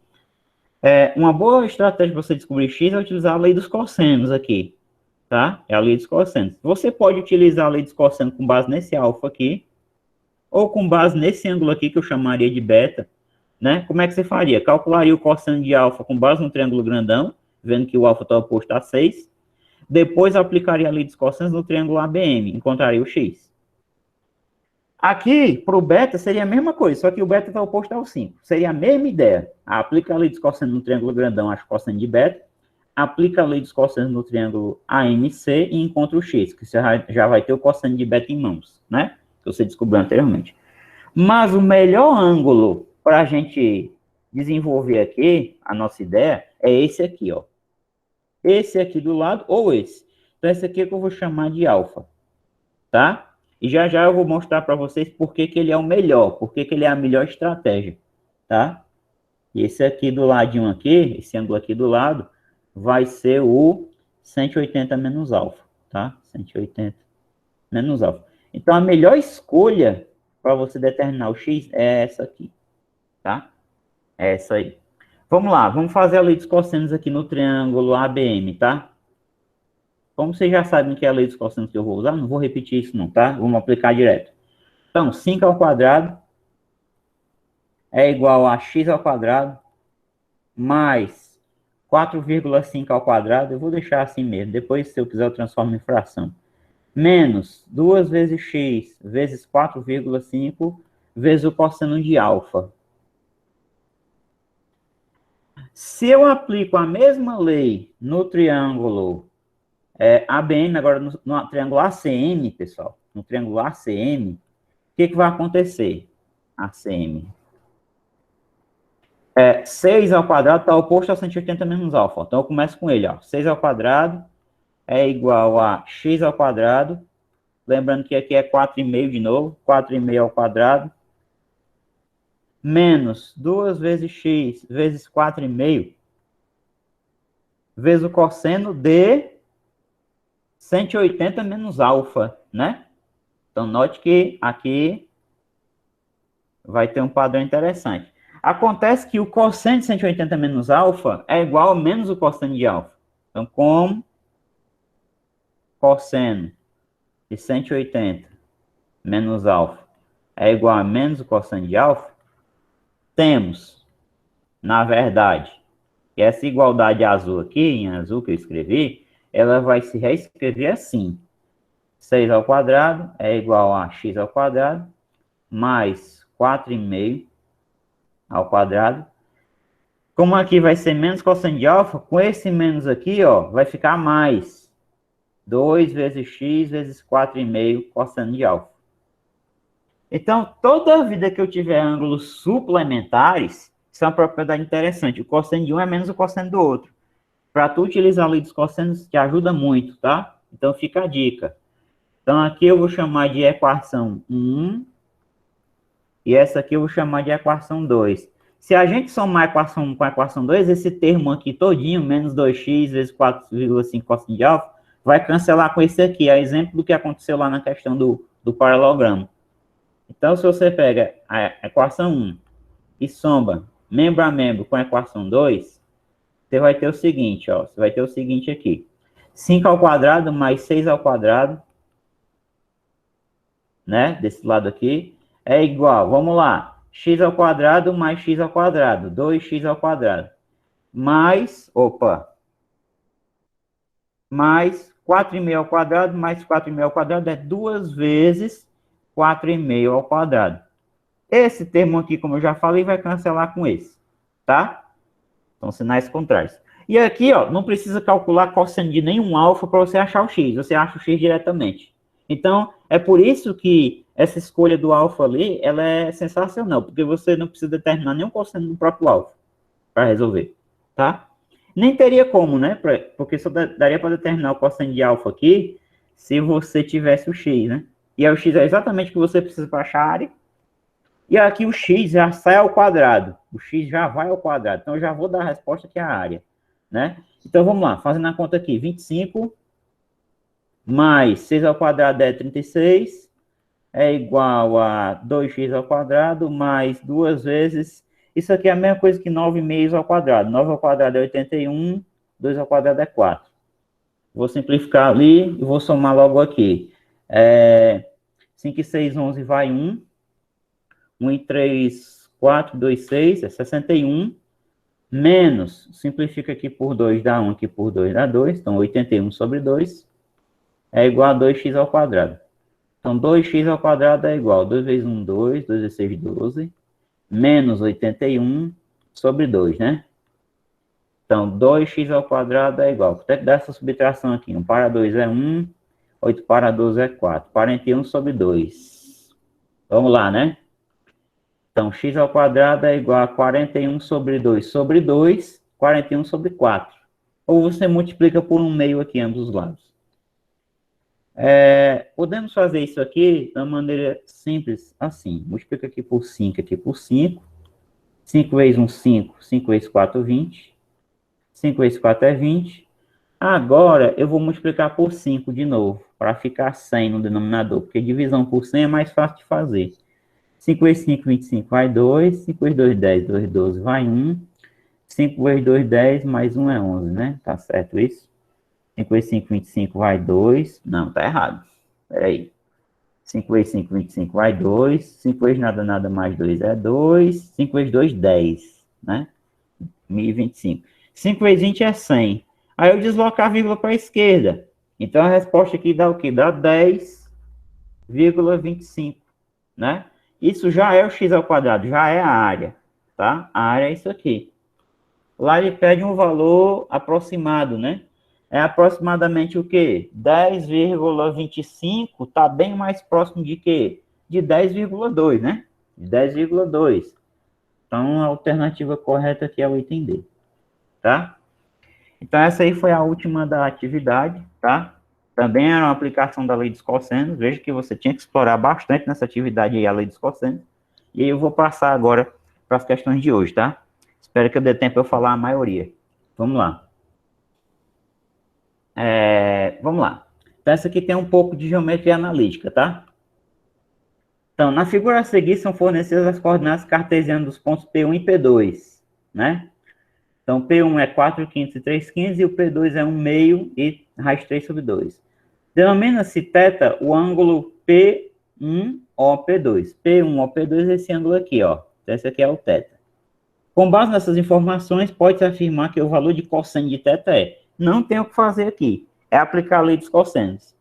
Uma boa estratégia para você descobrir x é utilizar a lei dos cossenos aqui, tá? É a lei dos cossenos. Você pode utilizar a lei dos cossenos com base nesse alfa aqui, ou com base nesse ângulo aqui, que eu chamaria de beta, né? Como é que você faria? Calcularia o cosseno de alfa com base no triângulo grandão, vendo que o alfa está oposto a 6, depois aplicaria a lei dos cossenos no triângulo ABM, encontraria o x. Aqui, para o beta, seria a mesma coisa, só que o beta está oposto ao 5. Seria a mesma ideia. Aplica a lei dos cossenos no triângulo grandão, acho cosseno de beta. Aplica a lei dos cossenos no triângulo AMC e encontra o x, que você já vai ter o cosseno de beta em mãos, né? Que você descobriu anteriormente. Mas o melhor ângulo para a gente desenvolver aqui, a nossa ideia, é esse aqui, ó. Esse aqui do lado, ou esse. Então, esse aqui é que eu vou chamar de alfa, tá? E já eu vou mostrar para vocês por que ele é o melhor, por que ele é a melhor estratégia, tá? E esse aqui do ladinho aqui, esse ângulo aqui do lado, vai ser o 180 menos alfa, tá? 180 menos alfa. Então, a melhor escolha para você determinar o x é essa aqui, tá? É essa aí. Vamos lá, vamos fazer a lei dos cossenos aqui no triângulo ABM, tá? Como vocês já sabem que é a lei dos cossenos que eu vou usar, não vou repetir isso não, tá? Vamos aplicar direto. Então, 5 ao quadrado é igual a x ao quadrado mais 4,5 ao quadrado. Eu vou deixar assim mesmo. Depois, se eu quiser, eu transformo em fração. Menos 2 vezes x vezes 4,5 vezes o cosseno de alfa. Se eu aplico a mesma lei no triângulo ABM, agora no triângulo ACM, pessoal, no triângulo ACM, o que vai acontecer? ACM. 6 ao quadrado está oposto a 180 menos alfa. Então, eu começo com ele. Ó. 6 ao quadrado é igual a x ao quadrado. Lembrando que aqui é 4,5 de novo. 4,5 ao quadrado. Menos 2 vezes x vezes 4,5. Vezes o cosseno de 180 menos alfa, né? Então, note que aqui vai ter um padrão interessante. Acontece que o cosseno de 180 menos alfa é igual a menos o cosseno de alfa. Então, como cosseno de 180 menos alfa é igual a menos o cosseno de alfa, temos, na verdade, que essa igualdade azul aqui, em azul que eu escrevi, ela vai se reescrever assim. 6 ao quadrado é igual a x ao quadrado mais 4,5 ao quadrado. Como aqui vai ser menos cosseno de alfa, com esse menos aqui, ó, vai ficar mais 2 vezes x vezes 4,5 cosseno de alfa. Então, toda vida que eu tiver ângulos suplementares, isso é uma propriedade interessante. O cosseno de um é menos o cosseno do outro. Para tu utilizar a lei dos cossenos, te ajuda muito, tá? Então, fica a dica. Então, aqui eu vou chamar de equação 1. E essa aqui eu vou chamar de equação 2. Se a gente somar a equação 1 com a equação 2, esse termo aqui todinho, menos 2x vezes 4,5 cosseno de alfa, vai cancelar com esse aqui. É exemplo do que aconteceu lá na questão do paralelogramo. Então, se você pega a equação 1 e soma membro a membro com a equação 2, você vai ter o seguinte, ó. Você vai ter o seguinte aqui. 5 ao quadrado mais 6 ao quadrado, né? Desse lado aqui, é igual, vamos lá. X ao quadrado mais x ao quadrado, 2x ao quadrado. Mais 4,5 ao quadrado, mais 4,5 ao quadrado é 2 vezes 4,5 ao quadrado. Esse termo aqui, como eu já falei, vai cancelar com esse, tá? São sinais contrários. E aqui, ó, não precisa calcular cosseno de nenhum alfa para você achar o x. Você acha o x diretamente. Então, é por isso que essa escolha do alfa ali, ela é sensacional, porque você não precisa determinar nenhum cosseno do próprio alfa para resolver, tá? Nem teria como, né? Porque só daria para determinar o cosseno de alfa aqui se você tivesse o x, né? E aí o x é exatamente o que você precisa para achar a área. E aqui o x já sai ao quadrado. O x já vai ao quadrado. Então, eu já vou dar a resposta que é a área, né? Então, vamos lá. Fazendo a conta aqui. 25 mais 6 ao quadrado é 36. É igual a 2x ao quadrado mais 2 vezes... Isso aqui é a mesma coisa que 9,5 ao quadrado. 9 ao quadrado é 81. 2 ao quadrado é 4. Vou simplificar ali e vou somar logo aqui. 5 e 6, 11 vai 1. 1 e 3, 4, 2, 6, é 61. Menos, simplifica aqui por 2, dá 1, aqui por 2 dá 2. Então, 81 sobre 2 é igual a 2x ao quadrado. Então, 2x ao quadrado é igual a 2 vezes 1, 2. 2 vezes 6, 12. Menos 81 sobre 2, né? Então, 2x ao quadrado é igual. Quanto é que dá essa subtração aqui? 1 para 2 é 1. 8 para 12 é 4. 41 sobre 2. Vamos lá, né? Então, x ao quadrado é igual a 41 sobre 2 sobre 2, 41 sobre 4. Ou você multiplica por 1/2 aqui, ambos os lados. Podemos fazer isso aqui de uma maneira simples, assim. Multiplica aqui por 5, aqui por 5. 5 vezes 1, 5. 5 vezes 4, 20. 5 vezes 4 é 20. Agora, eu vou multiplicar por 5 de novo, para ficar 100 no denominador, porque divisão por 100 é mais fácil de fazer. 5 vezes 5, 25, vai 2. 5 vezes 2, 10. 2, 12, vai 1. 5 vezes 2, 10, mais 1 é 11, né? Tá certo isso? 5 vezes 5, 25, vai 2. Não, tá errado. Peraí. 5 vezes 5, 25, vai 2. 5 vezes nada, nada mais 2 é 2. 5 vezes 2, 10, né? 1025. 5 vezes 20 é 100. Aí eu desloco a vírgula para a esquerda. Então, a resposta aqui dá o quê? Dá 10,25, né? Isso já é o x ao quadrado, já é a área, tá? A área é isso aqui. Lá ele pede um valor aproximado, né? É aproximadamente o quê? 10,25, tá bem mais próximo de quê? De 10,2, né? De 10,2. Então, a alternativa correta aqui é o item D, tá? Então, essa aí foi a última da atividade, tá? Também era uma aplicação da lei dos cossenos. Veja que você tinha que explorar bastante nessa atividade aí a lei dos cossenos. E aí eu vou passar agora para as questões de hoje, tá? Espero que eu dê tempo para eu falar a maioria. Vamos lá. Vamos lá. Então, essa aqui tem um pouco de geometria analítica, tá? Então, na figura a seguir são fornecidas as coordenadas cartesianas dos pontos P1 e P2, né? Então, P1 é 4/5 e 3/15 e o P2 é 1/2 e raiz 3 sobre 2. Denomina-se θ o ângulo P1OP2. P1OP2 é esse ângulo aqui, ó. Então, esse aqui é o θ. Com base nessas informações, pode-se afirmar que o valor de cosseno de θ é. Não tem o que fazer aqui. É aplicar a lei dos cossenos.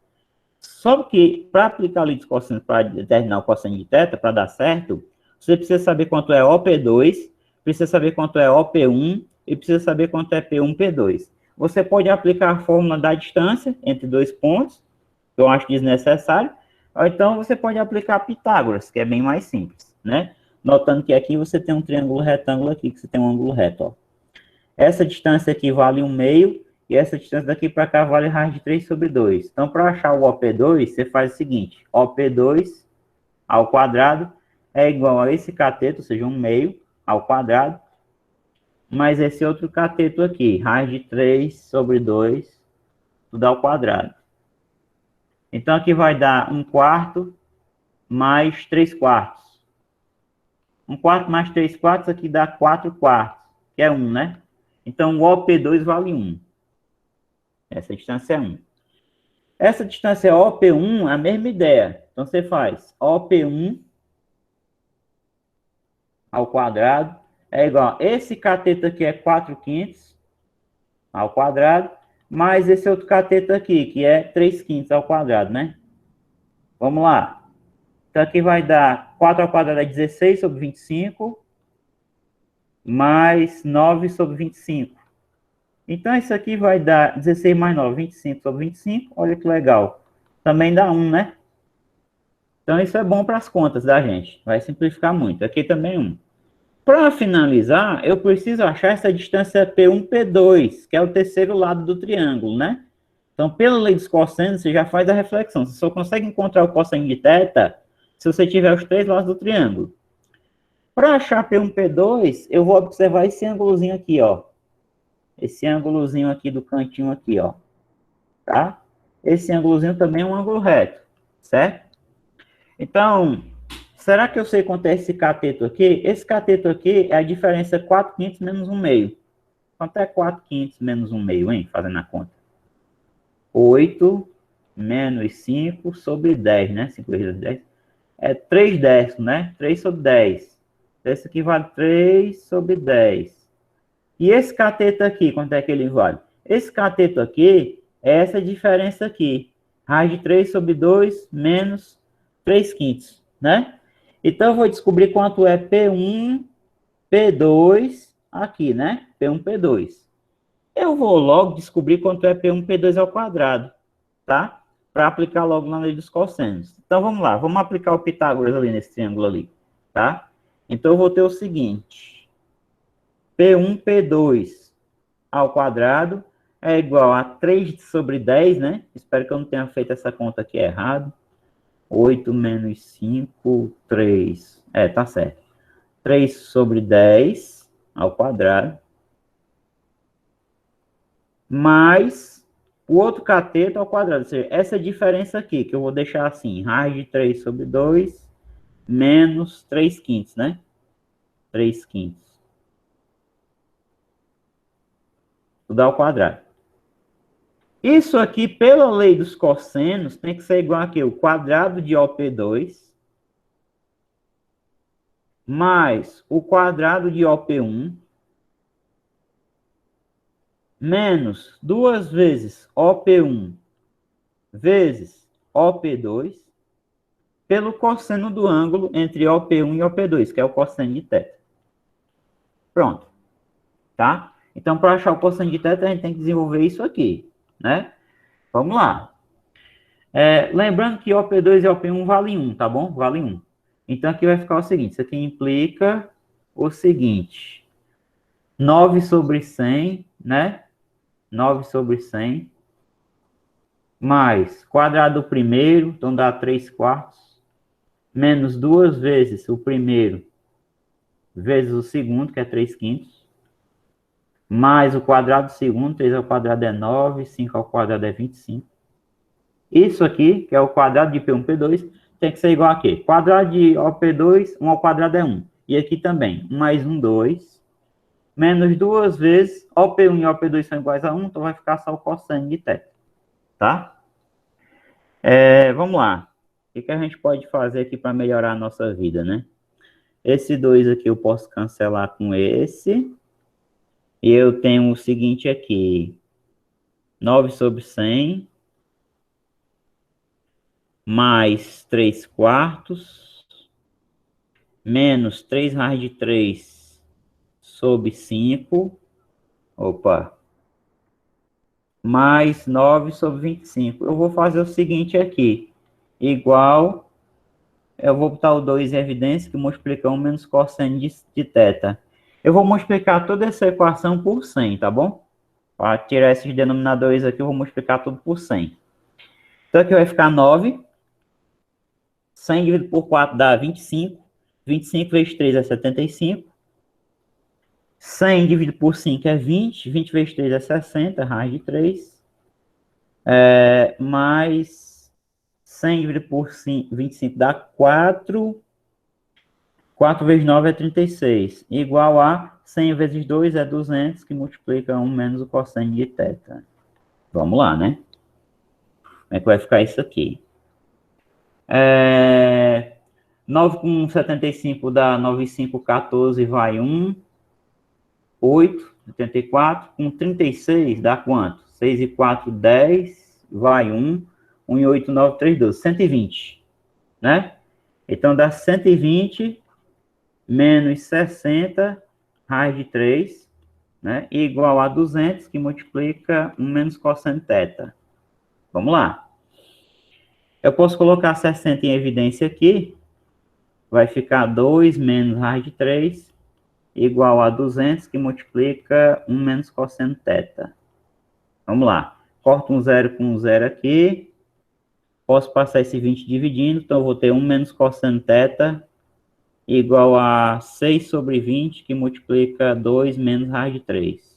Só que, para aplicar a lei dos cossenos, para determinar o cosseno de θ, para dar certo, você precisa saber quanto é OP2, precisa saber quanto é OP1 e precisa saber quanto é P1, P2. Você pode aplicar a fórmula da distância entre dois pontos, que eu acho desnecessário, ou então você pode aplicar Pitágoras, que é bem mais simples, né? Notando que aqui você tem um triângulo retângulo aqui, que você tem um ângulo reto, ó. Essa distância aqui vale 1/2, e essa distância daqui para cá vale raiz de 3 sobre 2. Então, para achar o OP2, você faz o seguinte: OP2 ao quadrado é igual a esse cateto, ou seja, 1/2 ao quadrado, mais esse outro cateto aqui, raiz de 3 sobre 2, tudo ao quadrado. Então, aqui vai dar 1/4 mais 3/4. 1/4 mais 3/4, aqui dá 4/4, que é 1, né? Então, o OP2 vale 1. Essa distância é 1. Essa distância OP1 é a mesma ideia. Então, você faz OP1 ao quadrado é igual a esse cateto aqui é 4/5 ao quadrado, mais esse outro cateto aqui, que é 3/5 ao quadrado, né? Vamos lá. Então, aqui vai dar 4 ao quadrado é 16 sobre 25, mais 9 sobre 25. Então, isso aqui vai dar 16 mais 9, 25 sobre 25. Olha que legal. Também dá 1, né? Então, isso é bom para as contas da gente. Vai simplificar muito. Aqui também 1. Para finalizar, eu preciso achar essa distância P1, P2, que é o terceiro lado do triângulo, né? Então, pela lei dos cossenos, você já faz a reflexão. Você só consegue encontrar o cosseno de θ se você tiver os três lados do triângulo. Para achar P1, P2, eu vou observar esse ângulozinho aqui, ó. Esse ângulozinho aqui do cantinho aqui, ó. Tá? Esse ângulozinho também é um ângulo reto, certo? Então, será que eu sei quanto é esse cateto aqui? Esse cateto aqui é a diferença 4/5 menos 1/2. Quanto é 4/5 menos 1/2, hein? Fazendo a conta. 8 menos 5 sobre 10, né? 5 vezes 10. É 3 décimos, né? 3 sobre 10. Esse aqui vale 3 sobre 10. E esse cateto aqui, quanto é que ele vale? Esse cateto aqui é essa diferença aqui. Raiz de 3 sobre 2 menos 3/5, né? Então, eu vou descobrir quanto é P1, P2 aqui, né? P1, P2. Eu vou logo descobrir quanto é P1, P2 ao quadrado, tá? Para aplicar logo na lei dos cossenos. Então, vamos lá. Vamos aplicar o Pitágoras ali nesse triângulo ali, tá? Então, eu vou ter o seguinte. P1, P2 ao quadrado é igual a 3 sobre 10, né? Espero que eu não tenha feito essa conta aqui errado. 8 menos 5, 3. Tá certo. 3 sobre 10 ao quadrado. Mais o outro cateto ao quadrado. Ou seja, essa diferença aqui, que eu vou deixar assim. Raiz de 3 sobre 2 menos 3/5, né? 3/5. Tudo ao quadrado. Isso aqui, pela lei dos cossenos, tem que ser igual aqui, o quadrado de OP2 mais o quadrado de OP1 menos 2 vezes OP1 vezes OP2 pelo cosseno do ângulo entre OP1 e OP2, que é o cosseno de θ. Pronto, tá? Então, para achar o cosseno de θ, a gente tem que desenvolver isso aqui, né? Vamos lá. Lembrando que OP2 e OP1 valem 1, tá bom? Vale 1. Então, aqui vai ficar o seguinte, isso aqui implica o seguinte, 9 sobre 100, né? 9 sobre 100, mais quadrado do primeiro, então dá 3 quartos, menos 2 vezes o primeiro, vezes o segundo, que é 3 quintos, mais o quadrado do segundo, 3 ao quadrado é 9, 5 ao quadrado é 25. Isso aqui, que é o quadrado de P1, P2, tem que ser igual a quê? Quadrado de OP2, 1 ao quadrado é 1. E aqui também, 1 mais 1, 2. Menos 2 vezes, OP1 e OP2 são iguais a 1, então vai ficar só o cosseno de θ. Tá? Vamos lá. O que a gente pode fazer aqui para melhorar a nossa vida, né? Esse 2 aqui eu posso cancelar com esse. E eu tenho o seguinte aqui. 9 sobre 100. Mais 3 quartos. Menos 3 raiz de 3 sobre 5. Opa. Mais 9 sobre 25. Eu vou fazer o seguinte aqui. Igual, eu vou botar o 2 em evidência, que multiplica 1 menos cosseno de θ. Eu vou multiplicar toda essa equação por 100, tá bom? Para tirar esses denominadores aqui, eu vou multiplicar tudo por 100. Então aqui vai ficar 9. 100 dividido por 4 dá 25. 25 vezes 3 é 75. 100 dividido por 5 é 20. 20 vezes 3 é 60, raiz de 3. Mais 100 dividido por 25 dá 4. 4 vezes 9 é 36. Igual a 100 vezes 2 é 200, que multiplica 1 menos o cosseno de θ. Vamos lá, né? Como é que vai ficar isso aqui? 9 com 75 dá 9 e 5, 14, vai 1. 8, 84. Com 36 dá quanto? 6 e 4, 10, vai 1. 1 e 8, 9, 3, 12. 120, né? Então dá 120 menos 60, raiz de 3, né? Igual a 200, que multiplica 1 menos cosseno θ. Vamos lá. Eu posso colocar 60 em evidência aqui. Vai ficar 2 menos raiz de 3, igual a 200, que multiplica 1 menos cosseno θ. Vamos lá. Corto um zero com um zero aqui. Posso passar esse 20 dividindo, então eu vou ter 1 menos cosseno θ, igual a 6 sobre 20, que multiplica 2 menos raiz de 3.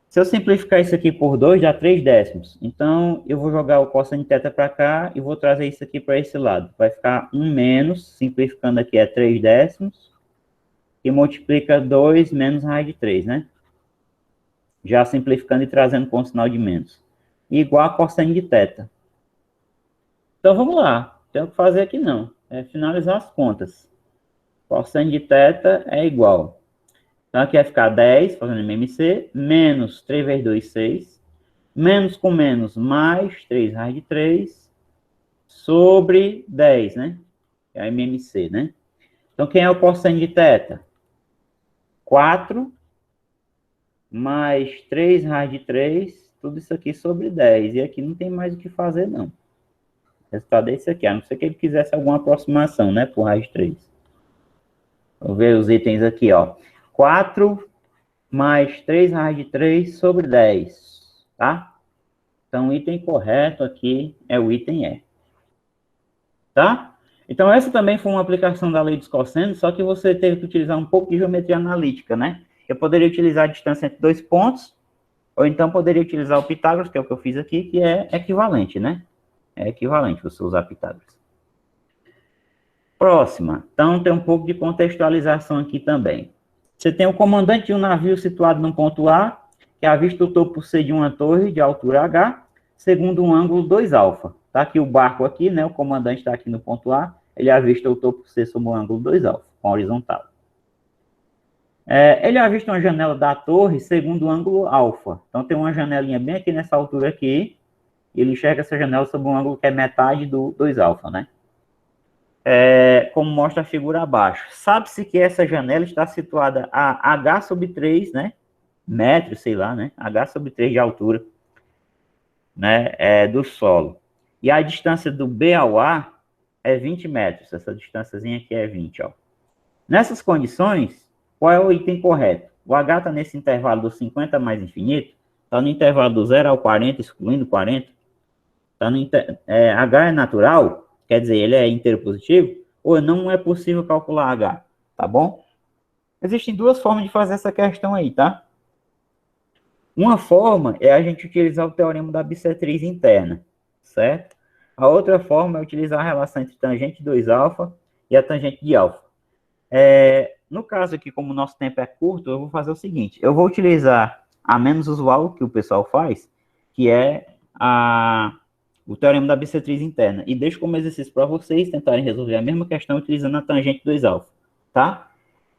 Se eu simplificar isso aqui por 2, dá 3 décimos. Então, eu vou jogar o cosseno de θ para cá e vou trazer isso aqui para esse lado. Vai ficar 1 menos, simplificando aqui é 3 décimos, que multiplica 2 menos raiz de 3, né? Já simplificando e trazendo com o sinal de menos. Igual a cosseno de θ. Então, vamos lá. Não tem o que fazer aqui, não. É finalizar as contas. Cosseno de θ é igual. Então, aqui vai ficar 10, fazendo MMC, menos 3 vezes 2, 6. Menos com menos, mais 3 raiz de 3, sobre 10, né? É a MMC, né? Então, quem é o cosseno de θ? 4, mais 3 raiz de 3, tudo isso aqui sobre 10. E aqui não tem mais o que fazer, não. O resultado é esse aqui, a não ser que ele quisesse alguma aproximação, né? Por raiz de 3. Vou ver os itens aqui, ó. 4 mais 3 raiz de 3 sobre 10, tá? Então, o item correto aqui é o item E. Tá? Então, essa também foi uma aplicação da lei dos cossenos, só que você teve que utilizar um pouco de geometria analítica, né? Eu poderia utilizar a distância entre dois pontos, ou então poderia utilizar o Pitágoras, que é o que eu fiz aqui, que é equivalente, né? É equivalente você usar Pitágoras. Próxima. Então, tem um pouco de contextualização aqui também. Você tem o comandante de um navio situado no ponto A, que avista o topo C de uma torre de altura H, segundo um ângulo 2 alfa. Está aqui o barco aqui, né? O comandante está aqui no ponto A, ele avista o topo C sob um ângulo 2 alfa, com horizontal. Ele avista uma janela da torre segundo o ângulo alfa. Então, tem uma janelinha bem aqui nessa altura aqui, e ele enxerga essa janela sob um ângulo que é metade do 2α, né? Como mostra a figura abaixo. Sabe-se que essa janela está situada a h sobre 3, né? Metros, sei lá, né? H sobre 3 de altura, né? Do solo. E a distância do B ao A é 20 metros. Essa distânciazinha aqui é 20, ó. Nessas condições, qual é o item correto? O H está nesse intervalo do 50 mais infinito, está no intervalo do 0 ao 40, excluindo 40. Tá no H é natural, quer dizer, ele é inteiro positivo, ou não é possível calcular H, tá bom? Existem duas formas de fazer essa questão aí, tá? Uma forma é a gente utilizar o teorema da bissetriz interna, certo? A outra forma é utilizar a relação entre tangente 2α e a tangente de alfa. No caso aqui, como o nosso tempo é curto, eu vou fazer o seguinte, eu vou utilizar a menos usual que o pessoal faz, que é o teorema da bissetriz interna, e deixo como exercício para vocês tentarem resolver a mesma questão utilizando a tangente 2α, tá?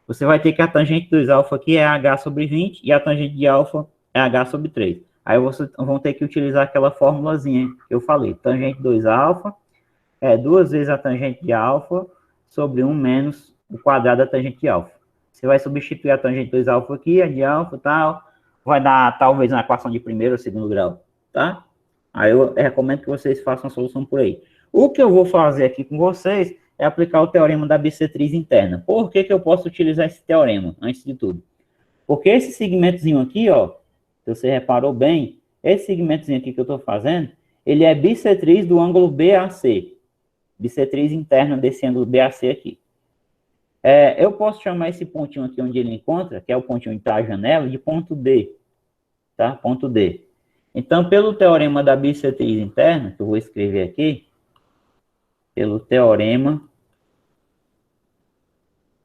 Você vai ter que a tangente 2α aqui é h sobre 20 e a tangente de alfa é h sobre 3. Aí vocês vão ter que utilizar aquela formulazinha que eu falei. Tangente 2α é 2 vezes a tangente de alfa sobre 1 menos o quadrado da tangente de alfa. Você vai substituir a tangente 2α aqui, a de alfa e tal, vai dar talvez uma equação de primeiro ou segundo grau, tá? Aí eu recomendo que vocês façam a solução por aí. O que eu vou fazer aqui com vocês é aplicar o teorema da bissetriz interna. Por que eu posso utilizar esse teorema, antes de tudo? Porque esse segmentozinho aqui, ó, se você reparou bem, esse segmentozinho aqui que eu estou fazendo, ele é bissetriz do ângulo BAC. Bissetriz interna desse ângulo BAC aqui. Eu posso chamar esse pontinho aqui onde ele encontra, que é o pontinho da janela, de ponto D. Tá? Ponto D. Então, pelo teorema da bissetriz interna, que eu vou escrever aqui, pelo teorema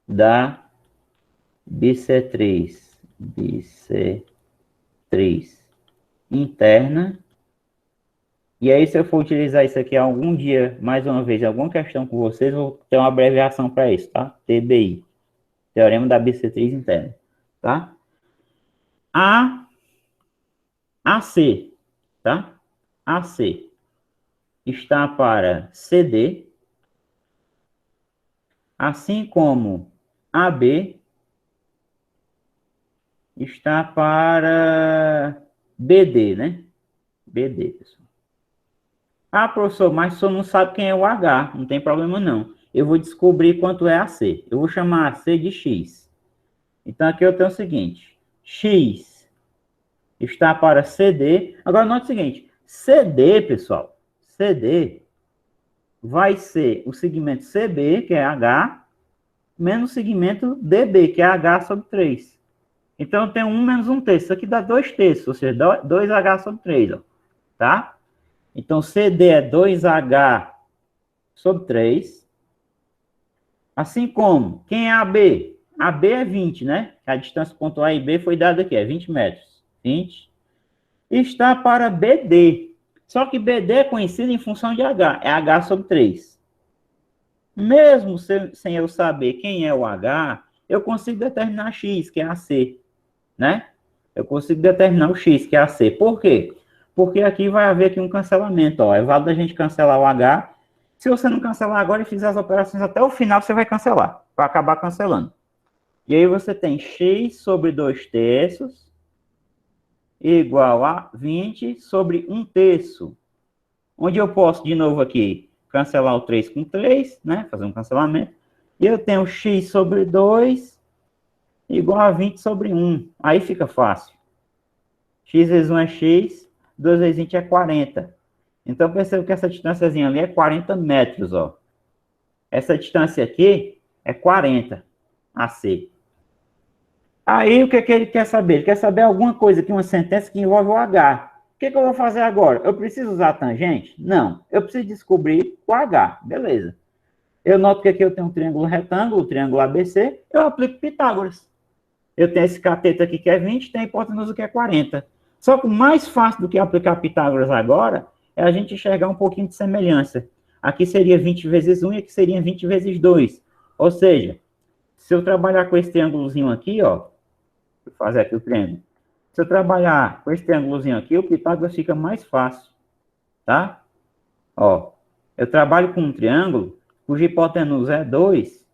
da bissetriz interna, e aí se eu for utilizar isso aqui algum dia, mais uma vez, alguma questão com vocês, eu vou ter uma abreviação para isso, tá? TBI, teorema da bissetriz interna, tá? AC, tá? AC está para CD, assim como AB está para BD, né? BD, pessoal. Ah, professor, mas o senhor não sabe quem é o H, não tem problema não. Eu vou descobrir quanto é AC. Eu vou chamar AC de X. Então aqui eu tenho o seguinte, X está para CD. Agora note o seguinte, CD, pessoal, CD vai ser o segmento CB, que é H, menos o segmento DB, que é H sobre 3. Então, eu tenho 1 menos 1 terço. Isso aqui dá 2 terços, ou seja, 2H sobre 3, ó, tá? Então, CD é 2H sobre 3. Assim como, quem é AB? AB é 20, né? A distância ponto A e B foi dada aqui, é 20 metros. 20. Está para BD. Só que BD é conhecido em função de H. É H sobre 3. Mesmo sem eu saber quem é o H, eu consigo determinar X, que é AC, né? Eu consigo determinar o X, que é AC. Por quê? Porque aqui vai haver aqui um cancelamento, ó. É válido a gente cancelar o H. Se você não cancelar agora e fizer as operações até o final, você vai cancelar, para acabar cancelando. E aí você tem X sobre 2 terços igual a 20 sobre 1 terço. Onde eu posso, de novo aqui, cancelar o 3 com 3, né? Fazer um cancelamento. E eu tenho X sobre 2 igual a 20 sobre 1. Aí fica fácil. X vezes 1 é X, 2 vezes 20 é 40. Então, perceba que essa distânciazinha ali é 40 metros, ó. Essa distância aqui é 40 AC. Aí, o que ele quer saber? Ele quer saber alguma coisa aqui, uma sentença que envolve o H. O que eu vou fazer agora? Eu preciso usar a tangente? Não. Eu preciso descobrir o H. Beleza. Eu noto que aqui eu tenho um triângulo retângulo, o triângulo ABC. Eu aplico Pitágoras. Eu tenho esse cateto aqui que é 20, tem a hipotenusa que é 40. Só que o mais fácil do que aplicar Pitágoras agora é a gente enxergar um pouquinho de semelhança. Aqui seria 20 vezes 1 e aqui seria 20 vezes 2. Ou seja, se eu trabalhar com esse triângulozinho aqui, ó, vou fazer aqui o triângulo. Se eu trabalhar com esse triângulozinho aqui, o Pitágoras fica mais fácil. tá? Ó, eu trabalho com um triângulo cuja hipotenusa é 2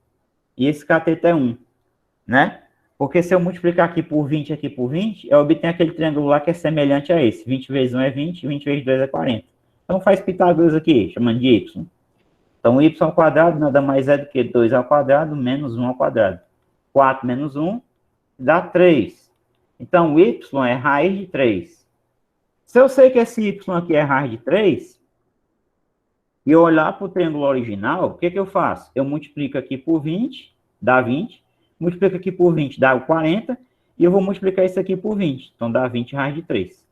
e esse cateto é 1, né? Porque se eu multiplicar aqui por 20 aqui por 20, eu obtenho aquele triângulo lá que é semelhante a esse. 20 vezes 1 é 20, 20 vezes 2 é 40. Então faz Pitágoras aqui, chamando de y. Então y ao quadrado nada mais é do que 2 ao quadrado menos 1 ao quadrado. 4 menos 1 dá 3. Então y é raiz de 3. Se eu sei que esse y aqui é raiz de 3, e eu olhar para o triângulo original, o que eu faço? Eu multiplico aqui por 20, dá 20. Multiplico aqui por 20, dá 40. E eu vou multiplicar isso aqui por 20. Então dá 20 raiz de 3.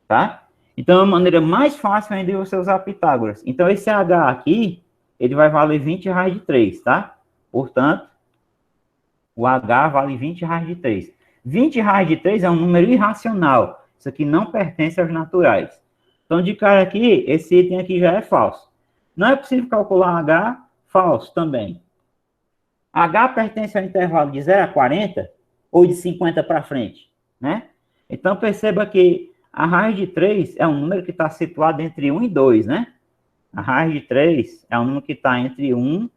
Tá? Então é uma maneira mais fácil ainda de você usar Pitágoras. Então esse h aqui, ele vai valer 20 raiz de 3, tá? Portanto, o h vale 20 raiz de 3. 20 raiz de 3 é um número irracional. Isso aqui não pertence aos naturais. Então, de cara aqui, esse item aqui já é falso. Não é possível calcular h falso também. H pertence ao intervalo de 0 a 40 ou de 50 para frente, né? Então, perceba que a raiz de 3 é um número que está situado entre 1 e 2, né? A raiz de 3 é um número que está entre 1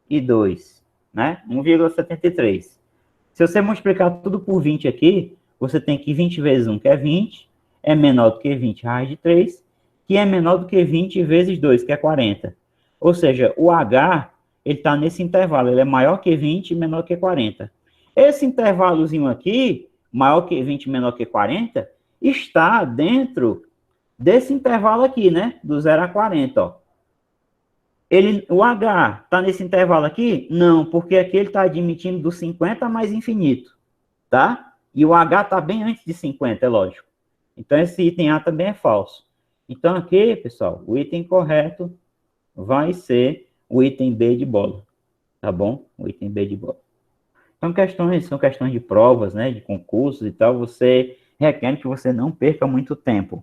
e 2, né? 1,73. Se você multiplicar tudo por 20 aqui, você tem que 20 vezes 1, que é 20, é menor do que 20 raiz de 3, que é menor do que 20 vezes 2, que é 40. Ou seja, o H, ele está nesse intervalo, ele é maior que 20 e menor que 40. Esse intervalozinho aqui, maior que 20 e menor que 40, está dentro desse intervalo aqui, né? Do 0 a 40, ó. O H está nesse intervalo aqui? Não, porque aqui ele está admitindo do 50 mais infinito, tá? E o H está bem antes de 50, é lógico. Então, esse item A também é falso. Então, aqui, pessoal, o item correto vai ser o item B de bola, tá bom? O item B de bola. Então, são questões de provas, né, de concursos e tal, você requer que você não perca muito tempo.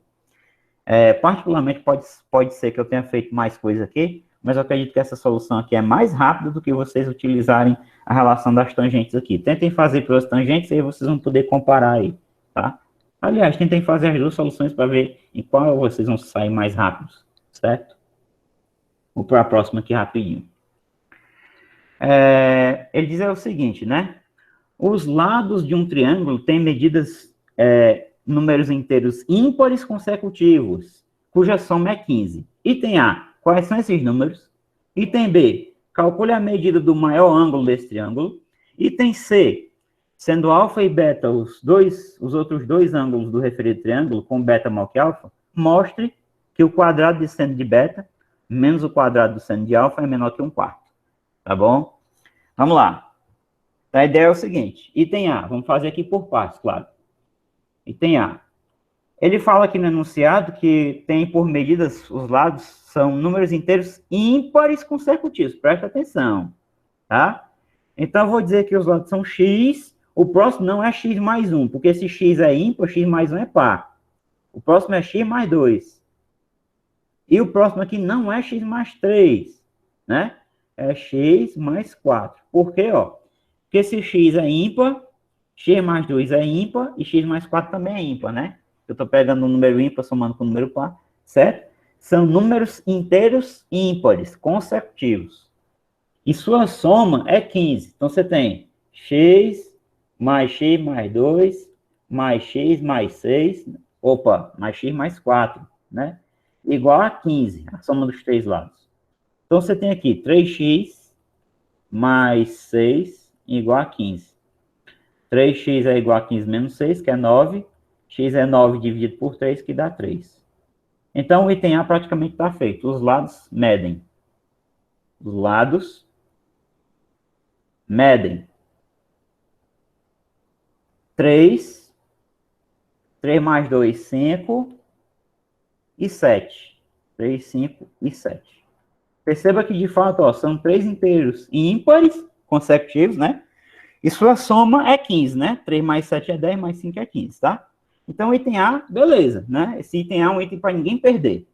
Particularmente, pode ser que eu tenha feito mais coisa aqui, mas eu acredito que essa solução aqui é mais rápida do que vocês utilizarem a relação das tangentes aqui. Tentem fazer pelas tangentes e aí vocês vão poder comparar aí, tá? Aliás, tentem fazer as duas soluções para ver em qual vocês vão sair mais rápidos, certo? Vou para a próxima aqui rapidinho. Ele diz o seguinte, né? Os lados de um triângulo têm medidas, números inteiros ímpares consecutivos, cuja soma é 15. Item A, quais são esses números? Item B, calcule a medida do maior ângulo desse triângulo. Item C, sendo alfa e beta os outros dois ângulos do referido triângulo, com beta maior que alfa, mostre que o quadrado de seno de beta menos o quadrado do seno de alfa é menor que 1/4. Tá bom? Vamos lá. A ideia é o seguinte. Item A. Vamos fazer aqui por partes, claro. Item A. Ele fala aqui no enunciado que tem por medidas, os lados são números inteiros ímpares consecutivos. Presta atenção. Tá? Então, eu vou dizer que os lados são x. O próximo não é x mais 1, porque se x é ímpar, x mais 1 é par. O próximo é x mais 2. E o próximo aqui não é x mais 3, né? É x mais 4. Por quê, ó? Porque se x é ímpar, x mais 2 é ímpar e x mais 4 também é ímpar, né? Eu estou pegando um número ímpar somando com o número par, certo? São números inteiros ímpares, consecutivos. E sua soma é 15. Então, você tem x mais 2 mais x mais 6, mais x mais 4, né? Igual a 15, a soma dos três lados. Então, você tem aqui 3x mais 6 igual a 15. 3x é igual a 15 menos 6, que é 9. X é 9 dividido por 3, que dá 3. Então, o item A praticamente está feito. Os lados medem. Os lados medem. 3 mais 2, 5 e 7. 3, 5 e 7. Perceba que, de fato, ó, são três inteiros ímpares consecutivos, né? E sua soma é 15, né? 3 mais 7 é 10, mais 5 é 15, tá? Então, o item A, beleza, né? Esse item A é um item para ninguém perder.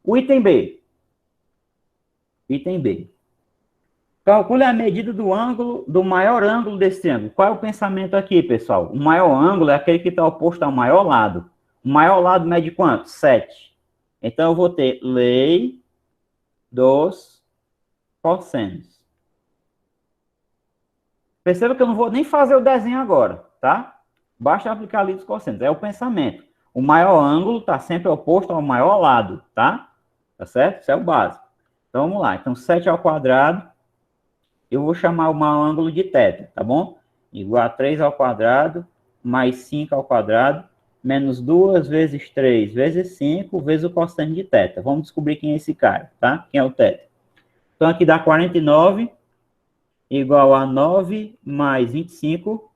O item B. Item B. Calcule a medida do ângulo, do maior ângulo desse triângulo. Qual é o pensamento aqui, pessoal? O maior ângulo é aquele que está oposto ao maior lado. O maior lado mede quanto? 7. Então, eu vou ter lei dos cossenos. Perceba que eu não vou nem fazer o desenho agora, tá? Basta aplicar a lei dos cossenos. É o pensamento. O maior ângulo está sempre oposto ao maior lado, tá? Tá certo? Isso é o básico. Então, vamos lá. Então, 7 ao quadrado, eu vou chamar o maior ângulo de θ, tá bom? Igual a 3 ao quadrado, mais 5 ao quadrado, menos 2 vezes 3 vezes 5, vezes o cosseno de θ. Vamos descobrir quem é esse cara, tá? Quem é o θ. Então, aqui dá 49, igual a 9 mais 25,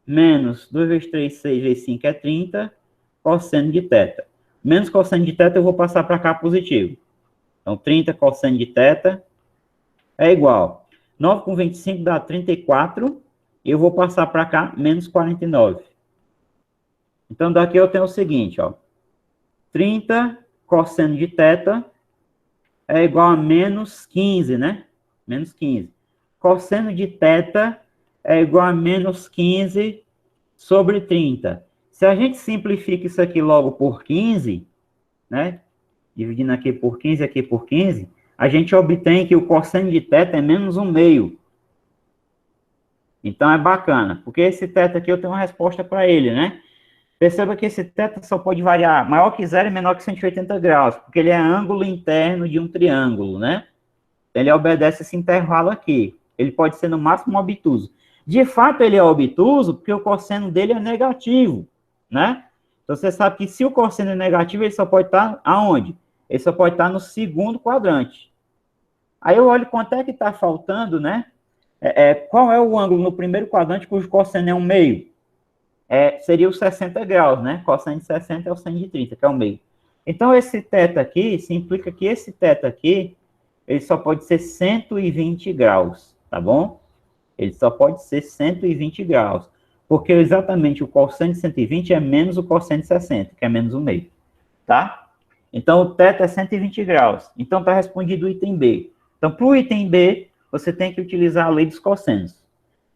menos 2 vezes 3, 6 vezes 5 é 30, cosseno de θ. Menos cosseno de θ eu vou passar para cá positivo. Então, 30 cosseno de θ é igual. 9 com 25 dá 34, e eu vou passar para cá, menos 49. Então, daqui eu tenho o seguinte, ó. 30 cosseno de θ é igual a menos 15, né? Menos 15. Cosseno de θ é igual a menos 15 sobre 30. Se a gente simplifica isso aqui logo por 15, né? Dividindo aqui por 15, aqui por 15, a gente obtém que o cosseno de θ é menos 1/2. Então é bacana, porque esse θ aqui eu tenho uma resposta para ele, né? Perceba que esse θ só pode variar maior que 0 e menor que 180 graus, porque ele é ângulo interno de um triângulo, né? Ele obedece esse intervalo aqui. Ele pode ser no máximo obtuso. De fato, ele é obtuso porque o cosseno dele é negativo, né? Então, você sabe que se o cosseno é negativo, ele só pode estar aonde? Ele só pode estar no segundo quadrante. Aí eu olho quanto é que está faltando, né? Qual é o ângulo no primeiro quadrante cujo cosseno é 1/2? Seria os 60 graus, né? Cosseno de 60 é o seno de 30, que é o meio. Então, esse θ aqui, se implica que esse θ aqui, ele só pode ser 120 graus, tá bom? Ele só pode ser 120 graus, porque exatamente o cosseno de 120 é menos o cosseno de 60, que é menos 1/2, tá? Então, o θ é 120 graus. Então, está respondido o item B. Então, para o item B, você tem que utilizar a lei dos cossenos.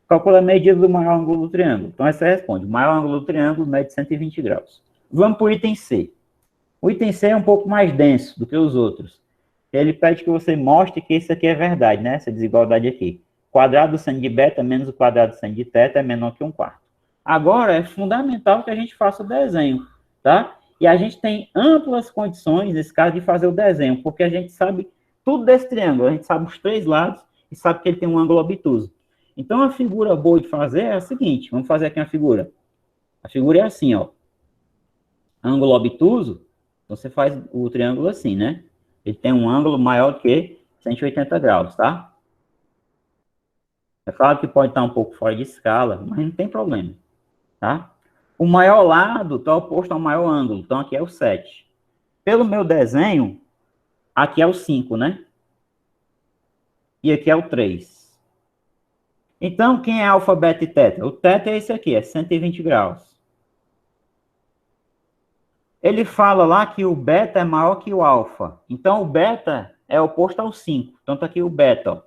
Calcula a medida do maior ângulo do triângulo. Então, essa responde. O maior ângulo do triângulo mede 120 graus. Vamos para o item C. O item C é um pouco mais denso do que os outros. Ele pede que você mostre que isso aqui é verdade, né? Essa desigualdade aqui. Quadrado do seno de beta menos o quadrado do seno de θ é menor que 1/4. Agora, é fundamental que a gente faça o desenho, tá? E a gente tem amplas condições, nesse caso, de fazer o desenho, porque a gente sabe tudo desse triângulo. A gente sabe os 3 lados e sabe que ele tem um ângulo obtuso. Então, a figura boa de fazer é a seguinte. Vamos fazer aqui uma figura. A figura é assim, ó. Ângulo obtuso, então você faz o triângulo assim, né? Ele tem um ângulo maior que 180 graus, tá? É claro que pode estar um pouco fora de escala, mas não tem problema, tá? O maior lado está oposto ao maior ângulo, então aqui é o 7. Pelo meu desenho, aqui é o 5, né? E aqui é o 3. Então, quem é alfa, beta e θ? O θ é esse aqui, é 120 graus. Ele fala lá que o beta é maior que o alfa. Então, o beta é oposto ao 5. Então, tá aqui o beta, ó.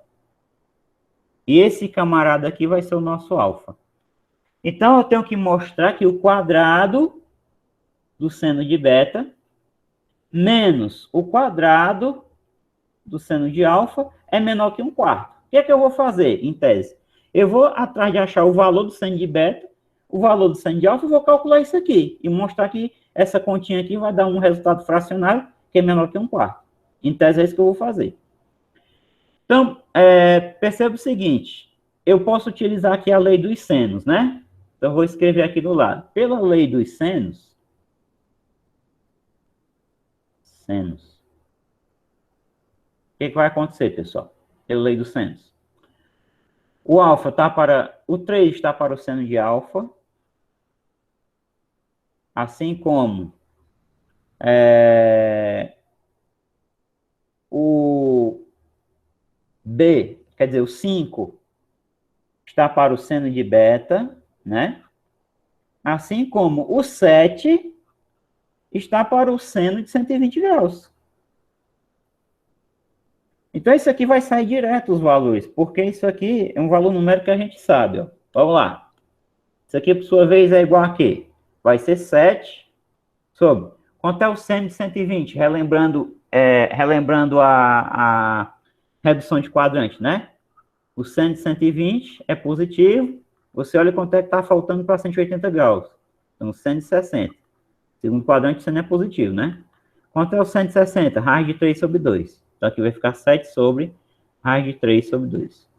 E esse camarada aqui vai ser o nosso alfa. Então, eu tenho que mostrar que o quadrado do seno de beta menos o quadrado do seno de alfa é menor que 1/4. O que é que eu vou fazer, em tese? Eu vou atrás de achar o valor do seno de beta, o valor do seno de alfa, e vou calcular isso aqui. E mostrar que essa continha aqui vai dar um resultado fracionário que é menor que 1/4. Em tese, é isso que eu vou fazer. Então, perceba o seguinte. Eu posso utilizar aqui a lei dos senos, né? Então, eu vou escrever aqui do lado. Pela lei dos senos, o que vai acontecer, pessoal? Pela lei dos senos. O alfa está para... O 3 está para o seno de alfa. Assim como o B, quer dizer, o 5 está para o seno de beta, né? Assim como o 7 está para o seno de 120 graus. Então, isso aqui vai sair direto os valores, porque isso aqui é um valor numérico que a gente sabe, ó. Vamos lá. Isso aqui, por sua vez, é igual a quê? Vai ser 7 sobre Quanto é o seno de 120? Relembrando a redução de quadrante, né? O seno de 120 é positivo. Você olha quanto é que está faltando para 180 graus. Então, o seno de 60. Segundo quadrante, o seno é positivo, né? Quanto é o seno de 60? Raiz de 3 sobre 2. Então, aqui vai ficar 7 sobre raiz de 3 sobre 2.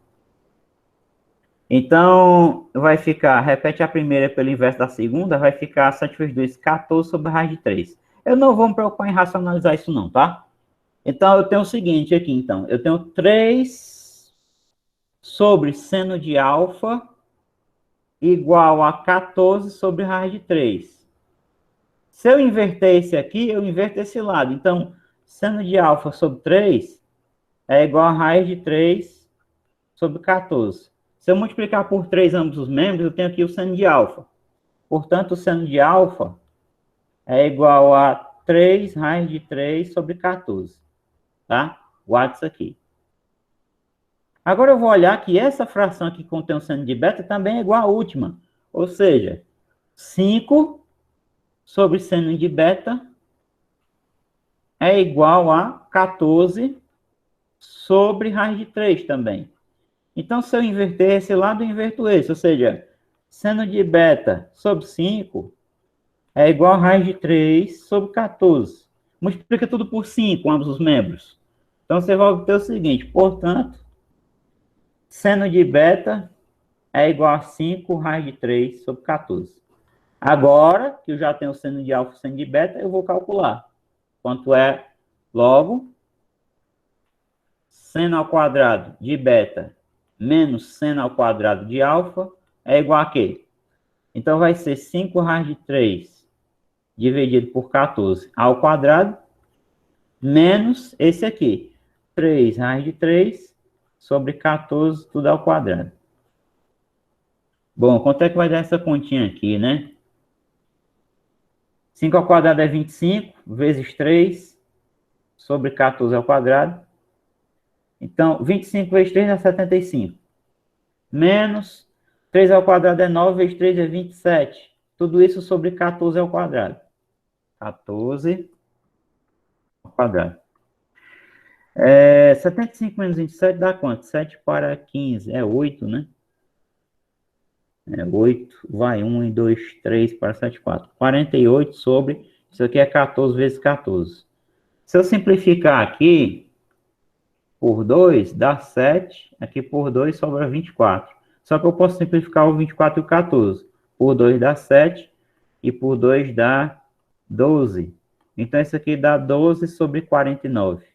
Então, vai ficar, repete a primeira pelo inverso da segunda, vai ficar 7 vezes 2, 14 sobre raiz de 3. Eu não vou me preocupar em racionalizar isso não, tá? Então, eu tenho o seguinte aqui, então. Eu tenho 3 sobre seno de alfa igual a 14 sobre raiz de 3. Se eu inverter esse aqui, eu inverto esse lado. Então, seno de alfa sobre 3 é igual a raiz de 3 sobre 14. Se eu multiplicar por 3 ambos os membros, eu tenho aqui o seno de alfa. Portanto, o seno de alfa é igual a 3 raiz de 3 sobre 14. Tá? Guarda isso aqui. Agora eu vou olhar que essa fração aqui que contém o seno de beta também é igual à última. Ou seja, 5 sobre seno de beta é igual a 14 sobre raiz de 3 também. Então, se eu inverter esse lado, eu inverto esse. Ou seja, seno de beta sobre 5 é igual a raiz de 3 sobre 14. Multiplica tudo por 5, ambos os membros. Então, você vai obter o seguinte. Portanto, seno de beta é igual a 5 raiz de 3 sobre 14. Agora, que eu já tenho o seno de alfa e o seno de beta, eu vou calcular. Quanto é, logo, seno ao quadrado de beta menos seno ao quadrado de alfa é igual a quê? Então, vai ser 5 raiz de 3 dividido por 14 ao quadrado, menos esse aqui, 3 raiz de 3 sobre 14, tudo ao quadrado. Bom, quanto é que vai dar essa continha aqui, né? 5 ao quadrado é 25, vezes 3, sobre 14 ao quadrado. Então, 25 vezes 3 é 75. Menos 3 ao quadrado é 9, vezes 3 é 27. Tudo isso sobre 14 ao quadrado. 14 ao quadrado. 75 menos 27 dá quanto? 7 para 15. É 8, né? É 8. Vai, 1, 2, 3 para 7, 4. 48 sobre... Isso aqui é 14 vezes 14. Se eu simplificar aqui por 2, dá 7. Aqui por 2 sobra 24. Só que eu posso simplificar o 24 e o 14. Por 2 dá 7. E por 2 dá 12. Então, isso aqui dá 12 sobre 49.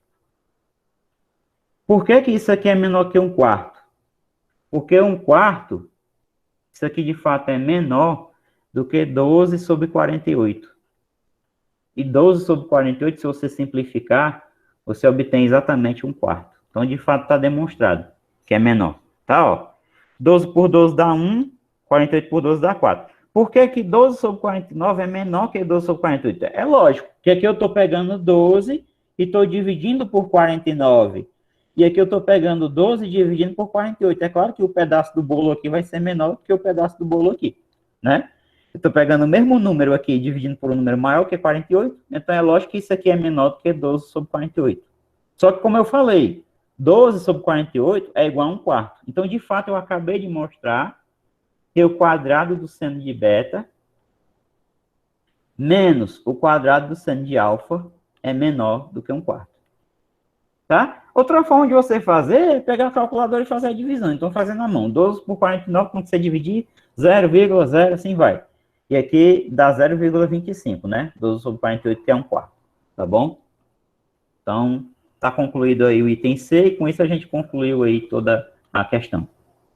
Por que que isso aqui é menor que 1/4? Porque 1/4, isso aqui de fato é menor do que 12 sobre 48. E 12 sobre 48, se você simplificar, você obtém exatamente 1/4. Então, de fato, está demonstrado que é menor. Tá, ó. 12 por 12 dá 1, 48 por 12 dá 4. Por que que 12 sobre 49 é menor que 12 sobre 48? É lógico, que aqui eu estou pegando 12 e estou dividindo por 49. E aqui eu estou pegando 12 e dividindo por 48. É claro que o pedaço do bolo aqui vai ser menor do que o pedaço do bolo aqui, né? Eu estou pegando o mesmo número aqui e dividindo por um número maior que 48. Então é lógico que isso aqui é menor do que 12 sobre 48. Só que como eu falei, 12 sobre 48 é igual a 1/4. Então, de fato, eu acabei de mostrar que o quadrado do seno de beta menos o quadrado do seno de alfa é menor do que 1/4. Tá? Outra forma de você fazer é pegar a calculadora e fazer a divisão. Então, fazendo na mão. 12 por 49, quando você dividir, 0,0, assim vai. E aqui dá 0,25, né? 12 sobre 48, que é 1/4. Tá bom? Então, tá concluído aí o item C, e com isso a gente concluiu aí toda a questão.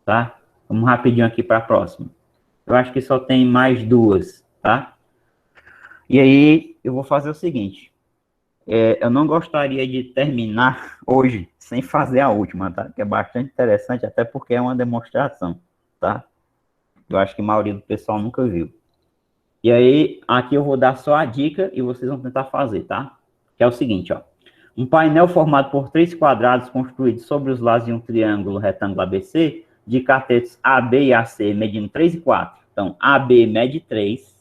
Tá? Vamos rapidinho aqui para a próxima. Eu acho que só tem mais duas, tá? E aí, eu vou fazer o seguinte. Eu não gostaria de terminar hoje sem fazer a última, tá? Que é bastante interessante, até porque é uma demonstração, tá? Eu acho que a maioria do pessoal nunca viu. E aí, aqui eu vou dar só a dica e vocês vão tentar fazer, tá? Que é o seguinte, ó. Um painel formado por 3 quadrados construídos sobre os lados de um triângulo retângulo ABC, de catetos AB e AC medindo 3 e 4. Então, AB mede 3.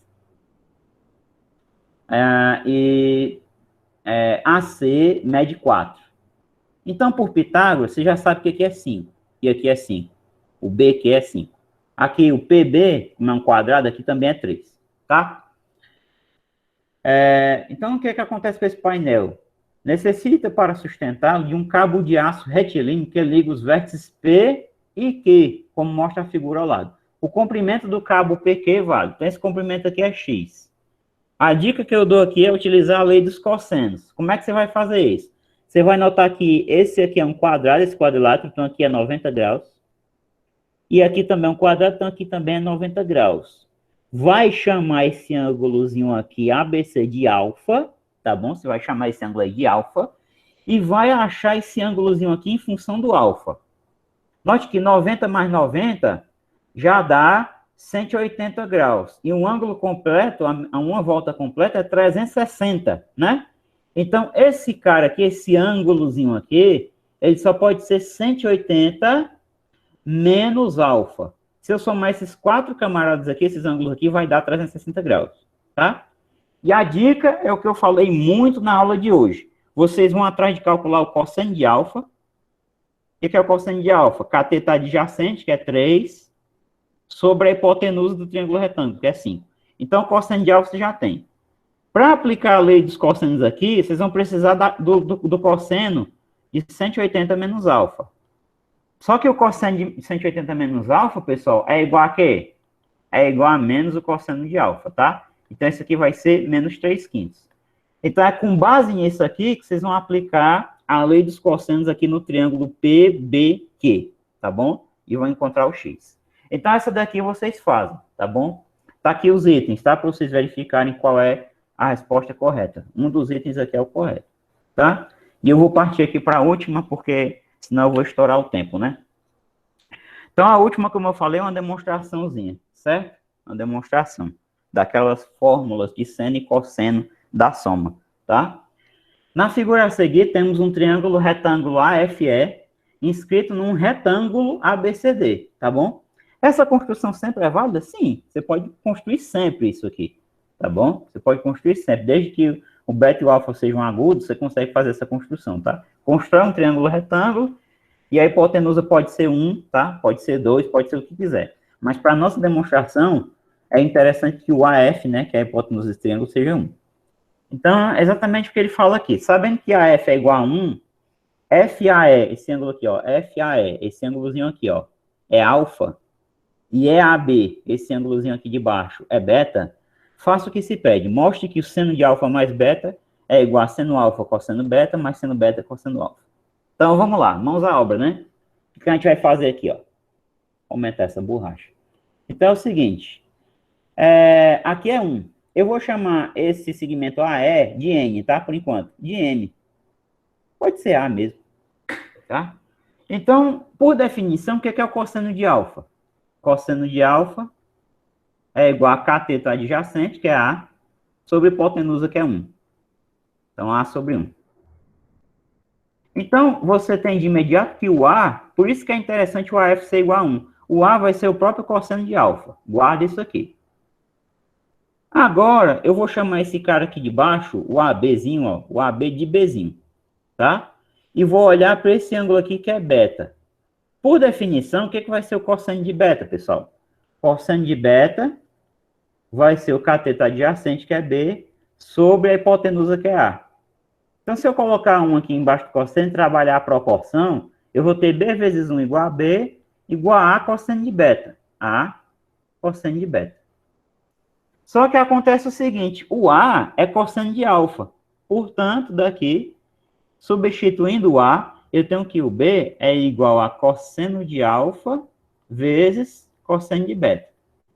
AC mede 4. Então, por Pitágoras, você já sabe que aqui é 5. E aqui é 5. O B aqui é 5. Aqui o PB, como é um quadrado, aqui também é 3. Tá? Então, o que acontece com esse painel? Necessita, para sustentá-lo, de um cabo de aço retilíneo que liga os vértices P e Q, como mostra a figura ao lado. O comprimento do cabo PQ vale. Então, esse comprimento aqui é X. A dica que eu dou aqui é utilizar a lei dos cossenos. Como é que você vai fazer isso? Você vai notar que esse aqui é um quadrado, esse quadrilátero, então aqui é 90 graus. E aqui também é um quadrado, então aqui também é 90 graus. Vai chamar esse ângulozinho aqui ABC de alfa, tá bom? Você vai chamar esse ângulo aí de alfa. E vai achar esse ângulozinho aqui em função do alfa. Note que 90 mais 90 já dá 180 graus. E um ângulo completo, a uma volta completa, é 360, né? Então, esse cara aqui, esse ângulozinho aqui, ele só pode ser 180 menos alfa. Se eu somar esses 4 camaradas aqui, esses ângulos aqui, vai dar 360 graus, tá? E a dica é o que eu falei muito na aula de hoje. Vocês vão atrás de calcular o cosseno de alfa. O que é o cosseno de alfa? Cateto adjacente, que é 3, sobre a hipotenusa do triângulo retângulo, que é 5. Então, o cosseno de alfa você já tem. Para aplicar a lei dos cossenos aqui, vocês vão precisar do cosseno de 180 menos alfa. Só que o cosseno de 180 menos alfa, pessoal, é igual a quê? É igual a menos o cosseno de alfa, tá? Então, isso aqui vai ser menos 3/5. Então, é com base nisso aqui que vocês vão aplicar a lei dos cossenos aqui no triângulo PBQ, tá bom? E vão encontrar o X. Então, essa daqui vocês fazem, tá bom? Tá aqui os itens, tá? Para vocês verificarem qual é a resposta correta. Um dos itens aqui é o correto, tá? E eu vou partir aqui para a última, porque senão eu vou estourar o tempo, né? Então, a última, como eu falei, é uma demonstraçãozinha, certo? Uma demonstração daquelas fórmulas de seno e cosseno da soma, tá? Na figura a seguir, temos um triângulo retângulo AFE inscrito num retângulo ABCD, tá bom? Essa construção sempre é válida? Sim, você pode construir sempre isso aqui, tá bom? Você pode construir sempre, desde que o beta e o alfa sejam agudos, você consegue fazer essa construção, tá? Constrói um triângulo retângulo e a hipotenusa pode ser 1, tá? Pode ser 2, pode ser o que quiser. Mas para nossa demonstração, é interessante que o AF, né, que é a hipotenusa desse triângulo, seja 1. Então, é exatamente o que ele fala aqui. Sabendo que AF é igual a 1, FAE, esse ângulo aqui, ó, FAE, esse ângulozinho aqui, ó, é alfa, e EAB, esse ângulozinho aqui de baixo, é beta, faça o que se pede. Mostre que o seno de alfa mais beta é igual a seno alfa cosseno beta, mais seno beta cosseno alfa. Então, vamos lá, mãos à obra, né? O que a gente vai fazer aqui, ó? Aumentar essa borracha. Então, é o seguinte, aqui é 1. Eu vou chamar esse segmento AE de N, tá? Por enquanto, de N. Pode ser A mesmo, tá? Então, por definição, o que é o cosseno de alfa? Cosseno de alfa é igual a cateto adjacente, que é A, sobre hipotenusa, que é 1. Então, A sobre 1. Então, você tem de imediato que o A, por isso que é interessante o AF ser igual a 1. O A vai ser o próprio cosseno de alfa. Guarda isso aqui. Agora, eu vou chamar esse cara aqui de baixo, o ABzinho, ó, o AB de Bzinho, tá? E vou olhar para esse ângulo aqui que é beta. Por definição, o que vai ser o cosseno de beta, pessoal? Cosseno de beta vai ser o cateto adjacente, que é B, sobre a hipotenusa, que é A. Então, se eu colocar 1 aqui embaixo do cosseno e trabalhar a proporção, eu vou ter B vezes 1 igual a B, igual a cosseno de beta. A cosseno de beta. Só que acontece o seguinte, o A é cosseno de alfa. Portanto, daqui, substituindo o A, eu tenho que o B é igual a cosseno de alfa vezes cosseno de beta.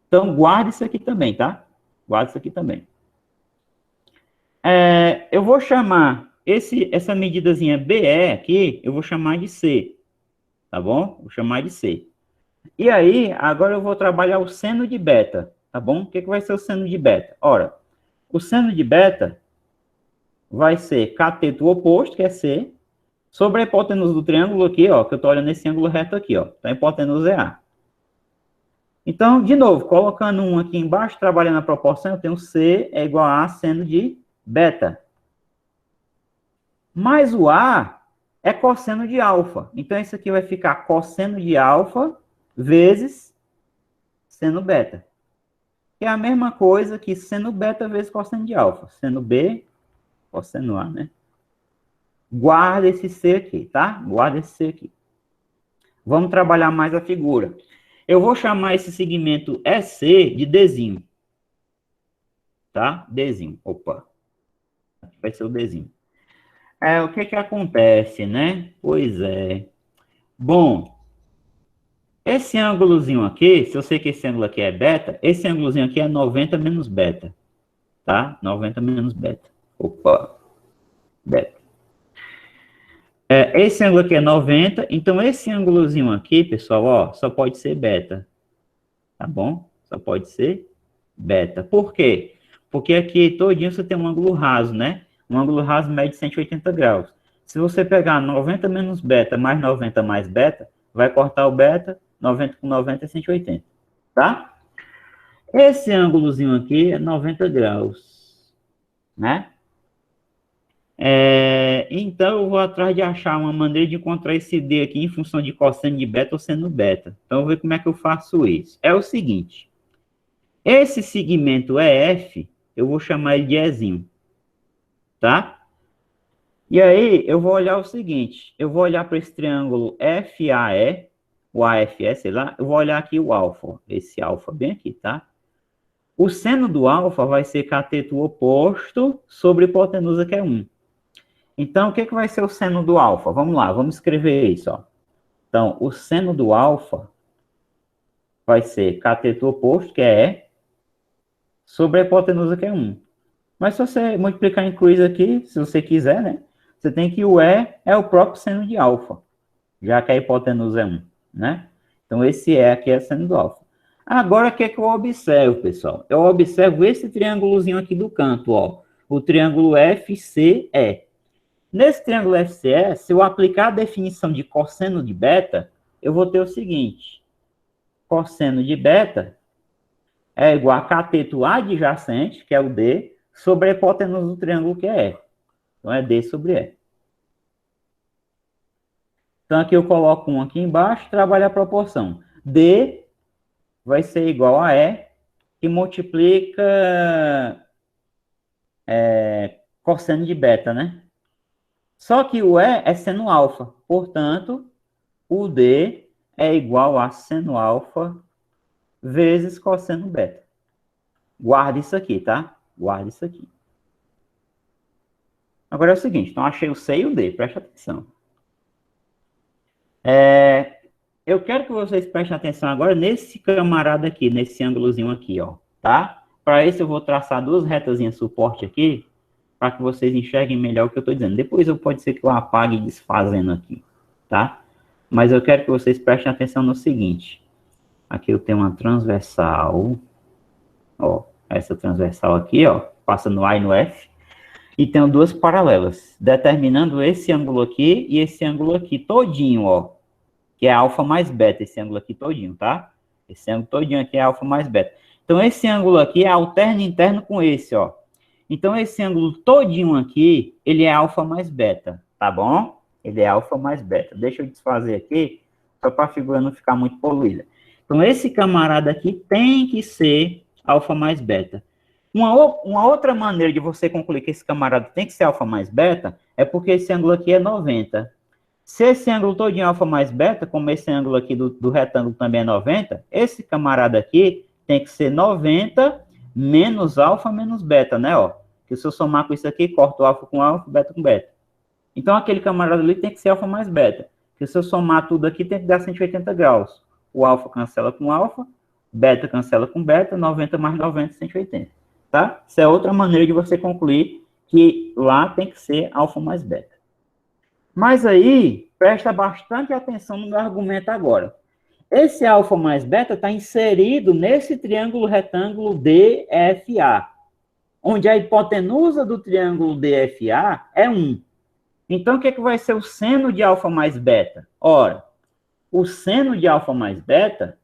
Então, guarde isso aqui também, tá? Guarde isso aqui também. Eu vou chamar essa medidazinha BE aqui, eu vou chamar de C. Tá bom? Vou chamar de C. E aí, agora eu vou trabalhar o seno de beta. Tá bom? O que vai ser o seno de beta? Ora, o seno de beta vai ser cateto oposto, que é C, sobre a hipotenusa do triângulo aqui, ó, que eu estou olhando esse ângulo reto aqui, ó. Então, a hipotenusa é A. Então, de novo, colocando 1 aqui embaixo, trabalhando a proporção, eu tenho C é igual a seno de beta. Mais o A é cosseno de alfa. Então, isso aqui vai ficar cosseno de alfa vezes seno beta. Que é a mesma coisa que seno beta vezes cosseno de alfa. Seno B, cosseno A, né? Guarda esse C aqui, tá? Guarda esse C aqui. Vamos trabalhar mais a figura. Eu vou chamar esse segmento EC de Dzinho. Tá? Dzinho. Opa. Aqui vai ser o Dzinho. O que que acontece, né? Pois é. Bom, esse ângulozinho aqui, se eu sei que esse ângulo aqui é beta, esse ângulozinho aqui é 90 menos beta. Tá? 90 menos beta. Opa. Beta. Esse ângulo aqui é 90, então esse ângulozinho aqui, pessoal, ó, só pode ser beta. Tá bom? Só pode ser beta. Por quê? Porque aqui todinho você tem um ângulo raso, né? Um ângulo raso mede 180 graus. Se você pegar 90 menos beta mais 90 mais beta, vai cortar o beta, 90 com 90 é 180, tá? Esse ângulozinho aqui é 90 graus, né? Então, eu vou atrás de achar uma maneira de encontrar esse D aqui em função de cosseno de beta ou seno beta. Então, eu vou ver como é que eu faço isso. É o seguinte. Esse segmento EF, eu vou chamar ele de Ezinho. Tá? E aí, eu vou olhar o seguinte. Eu vou olhar para esse triângulo FAE, o AFE, sei lá. Eu vou olhar aqui o alfa. Esse alfa bem aqui, tá? O seno do alfa vai ser cateto oposto sobre hipotenusa, que é 1. Então, o que vai ser o seno do alfa? Vamos lá, vamos escrever isso, ó. Então, o seno do alfa vai ser cateto oposto, que é E, sobre a hipotenusa, que é 1. Mas se você multiplicar em cruz aqui, se você quiser, né? Você tem que o E é o próprio seno de alfa, já que a hipotenusa é 1, né? Então, esse E aqui é o seno do alfa. Agora, o que é que eu observo, pessoal? Eu observo esse triângulozinho aqui do canto, ó. O triângulo FCE. Nesse triângulo FCE, se eu aplicar a definição de cosseno de beta, eu vou ter o seguinte. Cosseno de beta é igual a cateto adjacente, que é o D, sobre a hipotenusa do triângulo, que é E. Então, é D sobre E. Então, aqui eu coloco 1 aqui embaixo, trabalho a proporção. D vai ser igual a E, que multiplica cosseno de beta, né? Só que o E é seno alfa. Portanto, o D é igual a seno alfa vezes cosseno beta. Guarda isso aqui, tá? Guarda isso aqui. Agora é o seguinte, então achei o C e o D, presta atenção. Eu quero que vocês prestem atenção agora nesse camarada aqui, nesse ângulozinho aqui, ó, tá? Para isso eu vou traçar duas retazinhas suporte aqui, para que vocês enxerguem melhor o que eu estou dizendo. Depois pode ser que eu apague desfazendo aqui, tá? Mas eu quero que vocês prestem atenção no seguinte. Aqui eu tenho uma transversal, ó, essa transversal aqui, ó, passa no A e no F, e tenho duas paralelas, determinando esse ângulo aqui e esse ângulo aqui todinho, ó, que é alfa mais beta, esse ângulo aqui todinho, tá? Esse ângulo todinho aqui é alfa mais beta. Então, esse ângulo aqui é alterno interno com esse, ó. Então, esse ângulo todinho aqui, ele é alfa mais beta, tá bom? Ele é alfa mais beta. Deixa eu desfazer aqui, só para a figura não ficar muito poluída. Então, esse camarada aqui tem que ser alfa mais beta. Uma outra maneira de você concluir que esse camarada tem que ser alfa mais beta é porque esse ângulo aqui é 90. Se esse ângulo todinho é alfa mais beta, como esse ângulo aqui do retângulo também é 90, esse camarada aqui tem que ser 90 menos alfa menos beta, né? Ó, que se eu somar com isso aqui, corto alfa com alfa, beta com beta. Então, aquele camarada ali tem que ser alfa mais beta. Que se eu somar tudo aqui, tem que dar 180 graus. O alfa cancela com alfa, beta cancela com beta, 90 mais 90, 180. Tá? Essa é outra maneira de você concluir que lá tem que ser alfa mais beta. Mas aí, presta bastante atenção no meu argumento agora. Esse alfa mais beta está inserido nesse triângulo retângulo DFA, onde a hipotenusa do triângulo DFA é 1. Então, o que vai ser o seno de alfa mais beta? Ora, o seno de alfa mais beta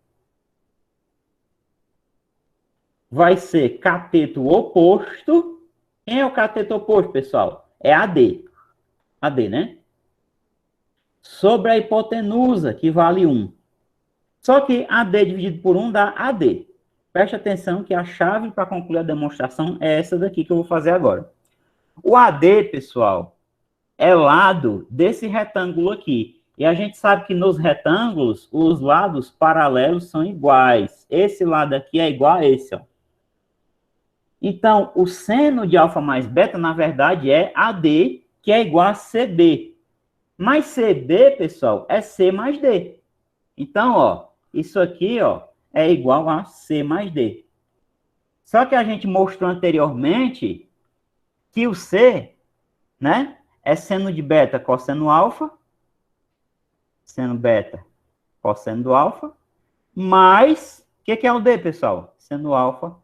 vai ser cateto oposto Quem é o cateto oposto, pessoal? É AD. AD, né? Sobre a hipotenusa, que vale 1. Só que AD dividido por 1 dá AD. Preste atenção que a chave para concluir a demonstração é essa daqui que eu vou fazer agora. O AD, pessoal, é lado desse retângulo aqui. E a gente sabe que nos retângulos, os lados paralelos são iguais. Esse lado aqui é igual a esse, ó. Então, o seno de alfa mais beta, na verdade, é AD, que é igual a CB. Mas CB, pessoal, é C mais D. Então, ó, isso aqui, ó, é igual a C mais D. Só que a gente mostrou anteriormente que o C, né, é seno de beta cosseno alfa, seno beta cosseno do alfa, mais, o que é o D, pessoal? Seno alfa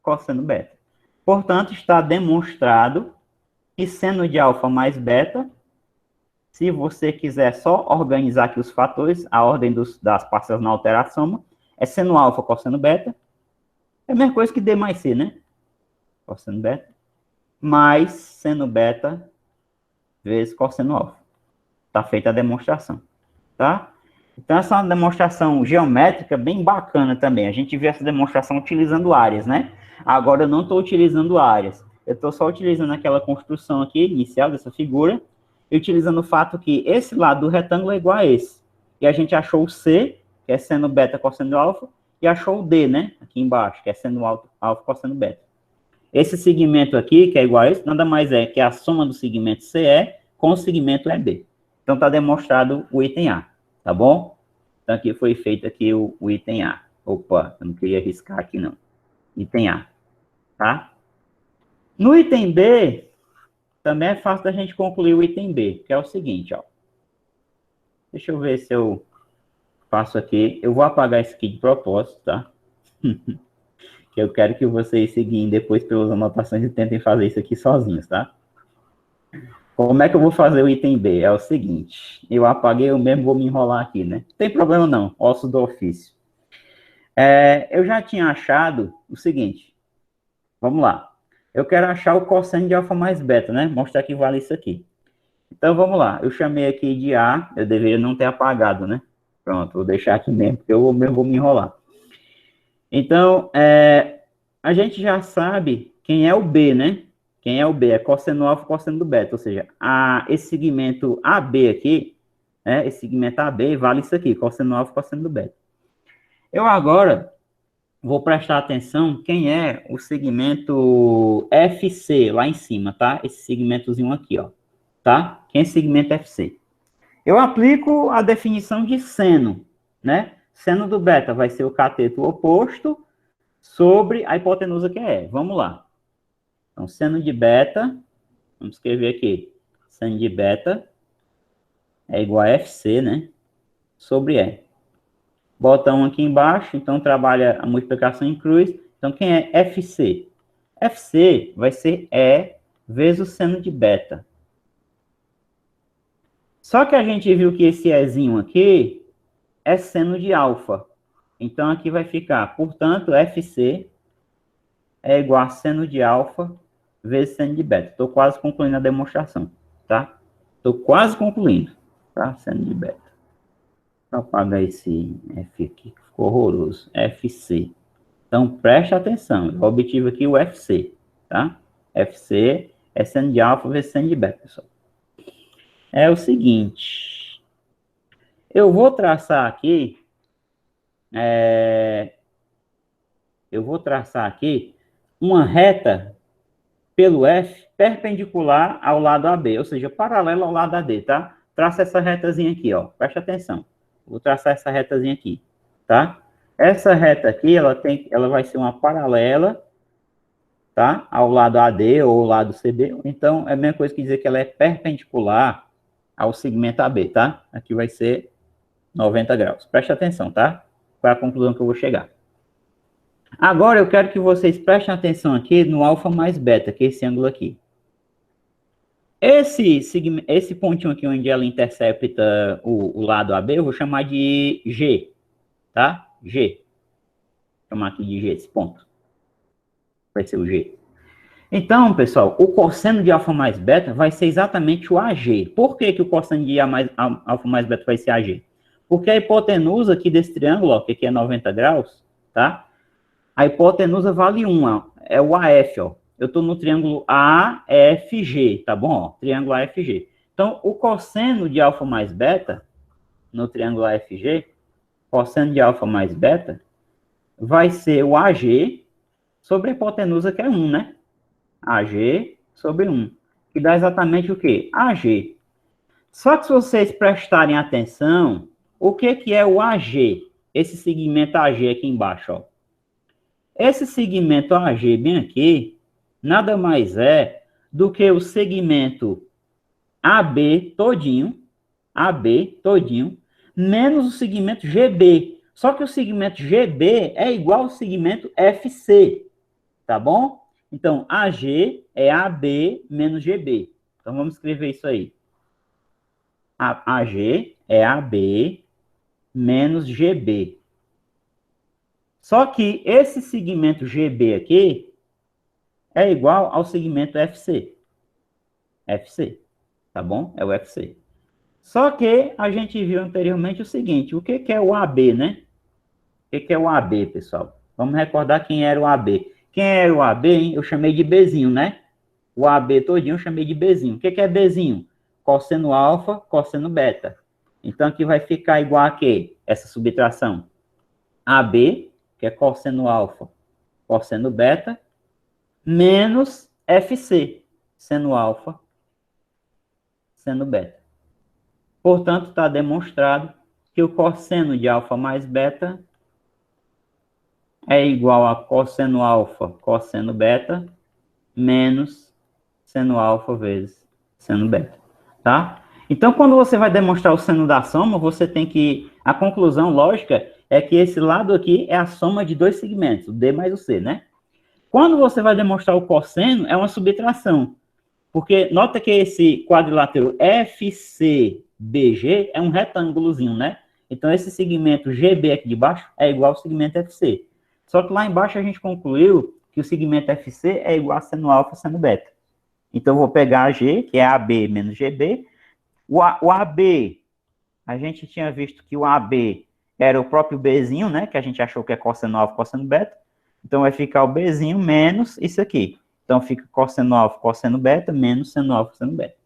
cosseno beta. Portanto, está demonstrado que seno de alfa mais beta, se você quiser só organizar aqui os fatores, a ordem das parcelas na alteração, é seno alfa cosseno beta, é a mesma coisa que D mais C, né? Cosseno beta, mais seno beta vezes cosseno alfa. Está feita a demonstração, tá? Então, essa é uma demonstração geométrica bem bacana também. A gente vê essa demonstração utilizando áreas, né? Agora, eu não estou utilizando áreas. Eu estou só utilizando aquela construção aqui, inicial dessa figura, e utilizando o fato que esse lado do retângulo é igual a esse. E a gente achou o C, que é seno beta cosseno alfa, e achou o D, né? Aqui embaixo, que é seno alfa cosseno beta. Esse segmento aqui, que é igual a esse, nada mais é que a soma do segmento CE com o segmento EB. Então, está demonstrado o item A, tá bom? Então, aqui foi feito aqui o item A. Opa, eu não queria arriscar aqui, não. Item A, tá? No item B, também é fácil da gente concluir o item B, que é o seguinte, ó. Deixa eu ver se eu faço aqui. Eu vou apagar isso aqui de propósito, tá? Que eu quero que vocês seguirem depois pelas anotações e tentem fazer isso aqui sozinhos, tá? Como é que eu vou fazer o item B? É o seguinte, eu apaguei, eu mesmo vou me enrolar aqui, né? Não tem problema não, osso do ofício. Eu já tinha achado o seguinte, vamos lá. Eu quero achar o cosseno de alfa mais beta, né? Mostrar que vale isso aqui. Então, vamos lá. Eu chamei aqui de A, eu deveria não ter apagado, né? Pronto, vou deixar aqui mesmo, porque eu mesmo vou me enrolar. Então, a gente já sabe quem é o B, né? Quem é o B? É cosseno alfa, cosseno do beta. Ou seja, esse segmento AB aqui, né? Esse segmento AB vale isso aqui, cosseno alfa, cosseno do beta. Eu agora vou prestar atenção quem é o segmento FC, lá em cima, tá? Esse segmentozinho aqui, ó. Tá? Quem é esse segmento FC? Eu aplico a definição de seno, né? Seno do beta vai ser o cateto oposto sobre a hipotenusa que é E. Vamos lá. Então, seno de beta, vamos escrever aqui, seno de beta é igual a FC, né? Sobre E. Bota 1 aqui embaixo, então trabalha a multiplicação em cruz. Então, quem é FC? FC vai ser E vezes o seno de beta. Só que a gente viu que esse Ezinho aqui é seno de alfa. Então, aqui vai ficar, portanto, FC é igual a seno de alfa vezes seno de beta. Estou quase concluindo a demonstração, tá? Estou quase concluindo, tá? Seno de beta. Vou apagar esse F aqui, que ficou horroroso. FC. Então, preste atenção. Eu obtive aqui o FC, tá? FC é seno de alfa vezes seno de beta, pessoal. É o seguinte. Eu vou traçar aqui... uma reta pelo F perpendicular ao lado AB, ou seja, paralelo ao lado AD, tá? Traça essa retazinha aqui, ó. Preste atenção. Vou traçar essa retazinha aqui, tá? Essa reta aqui, ela vai ser uma paralela, tá? Ao lado AD ou ao lado CB. Então, é a mesma coisa que dizer que ela é perpendicular ao segmento AB, tá? Aqui vai ser 90 graus. Preste atenção, tá? Qual é a conclusão que eu vou chegar? Agora eu quero que vocês prestem atenção aqui no alfa mais beta, que é esse ângulo aqui. Esse pontinho aqui onde ela intercepta o lado AB, eu vou chamar de G, tá? G. Vou chamar aqui de G, esse ponto. Vai ser o G. Então, pessoal, o cosseno de alfa mais beta vai ser exatamente o AG. Por que, que o cosseno de alfa mais beta vai ser AG? Porque a hipotenusa aqui desse triângulo, ó, que aqui é 90 graus, tá? A hipotenusa vale 1, ó, é o AF, ó. Eu estou no triângulo AFG, tá bom? Ó, triângulo AFG. Então, o cosseno de alfa mais beta, no triângulo AFG, cosseno de alfa mais beta, vai ser o AG sobre a hipotenusa, que é 1, né? AG sobre 1. Que dá exatamente o quê? AG. Só que se vocês prestarem atenção, o que, que é o AG? Esse segmento AG aqui embaixo, ó. Esse segmento AG bem aqui, nada mais é do que o segmento AB todinho, menos o segmento GB. Só que o segmento GB é igual ao segmento FC, tá bom? Então, AG é AB menos GB. Então, vamos escrever isso aí. AG é AB menos GB. Só que esse segmento GB aqui é igual ao segmento FC. FC, tá bom? É o FC. Só que a gente viu anteriormente o seguinte, o que é o AB, né? O que é o AB, pessoal? Vamos recordar quem era o AB. Quem era o AB, hein? Eu chamei de Bzinho, né? O AB todinho eu chamei de Bzinho. O que é Bzinho? Cosseno alfa, cosseno beta. Então, aqui vai ficar igual a quê? Essa subtração. AB, que é cosseno alfa, cosseno beta, menos FC, seno alfa, seno beta. Portanto, está demonstrado que o cosseno de alfa mais beta é igual a cosseno alfa, cosseno beta, menos seno alfa vezes seno beta, tá? Então, quando você vai demonstrar o seno da soma, você tem que... A conclusão lógica é que esse lado aqui é a soma de dois segmentos, o D mais o C, né? Quando você vai demonstrar o cosseno, é uma subtração. Porque nota que esse quadrilátero FCBG é um retângulozinho, né? Então, esse segmento GB aqui de baixo é igual ao segmento FC. Só que lá embaixo a gente concluiu que o segmento FC é igual a seno alfa, seno beta. Então, eu vou pegar a G, que é AB menos GB. O AB, a gente tinha visto que o AB era o próprio Bzinho, né? Que a gente achou que é cosseno alfa, cosseno beta. Então, vai ficar o Bzinho menos isso aqui. Então, fica cosseno alfa, cosseno beta, menos seno alfa, seno beta.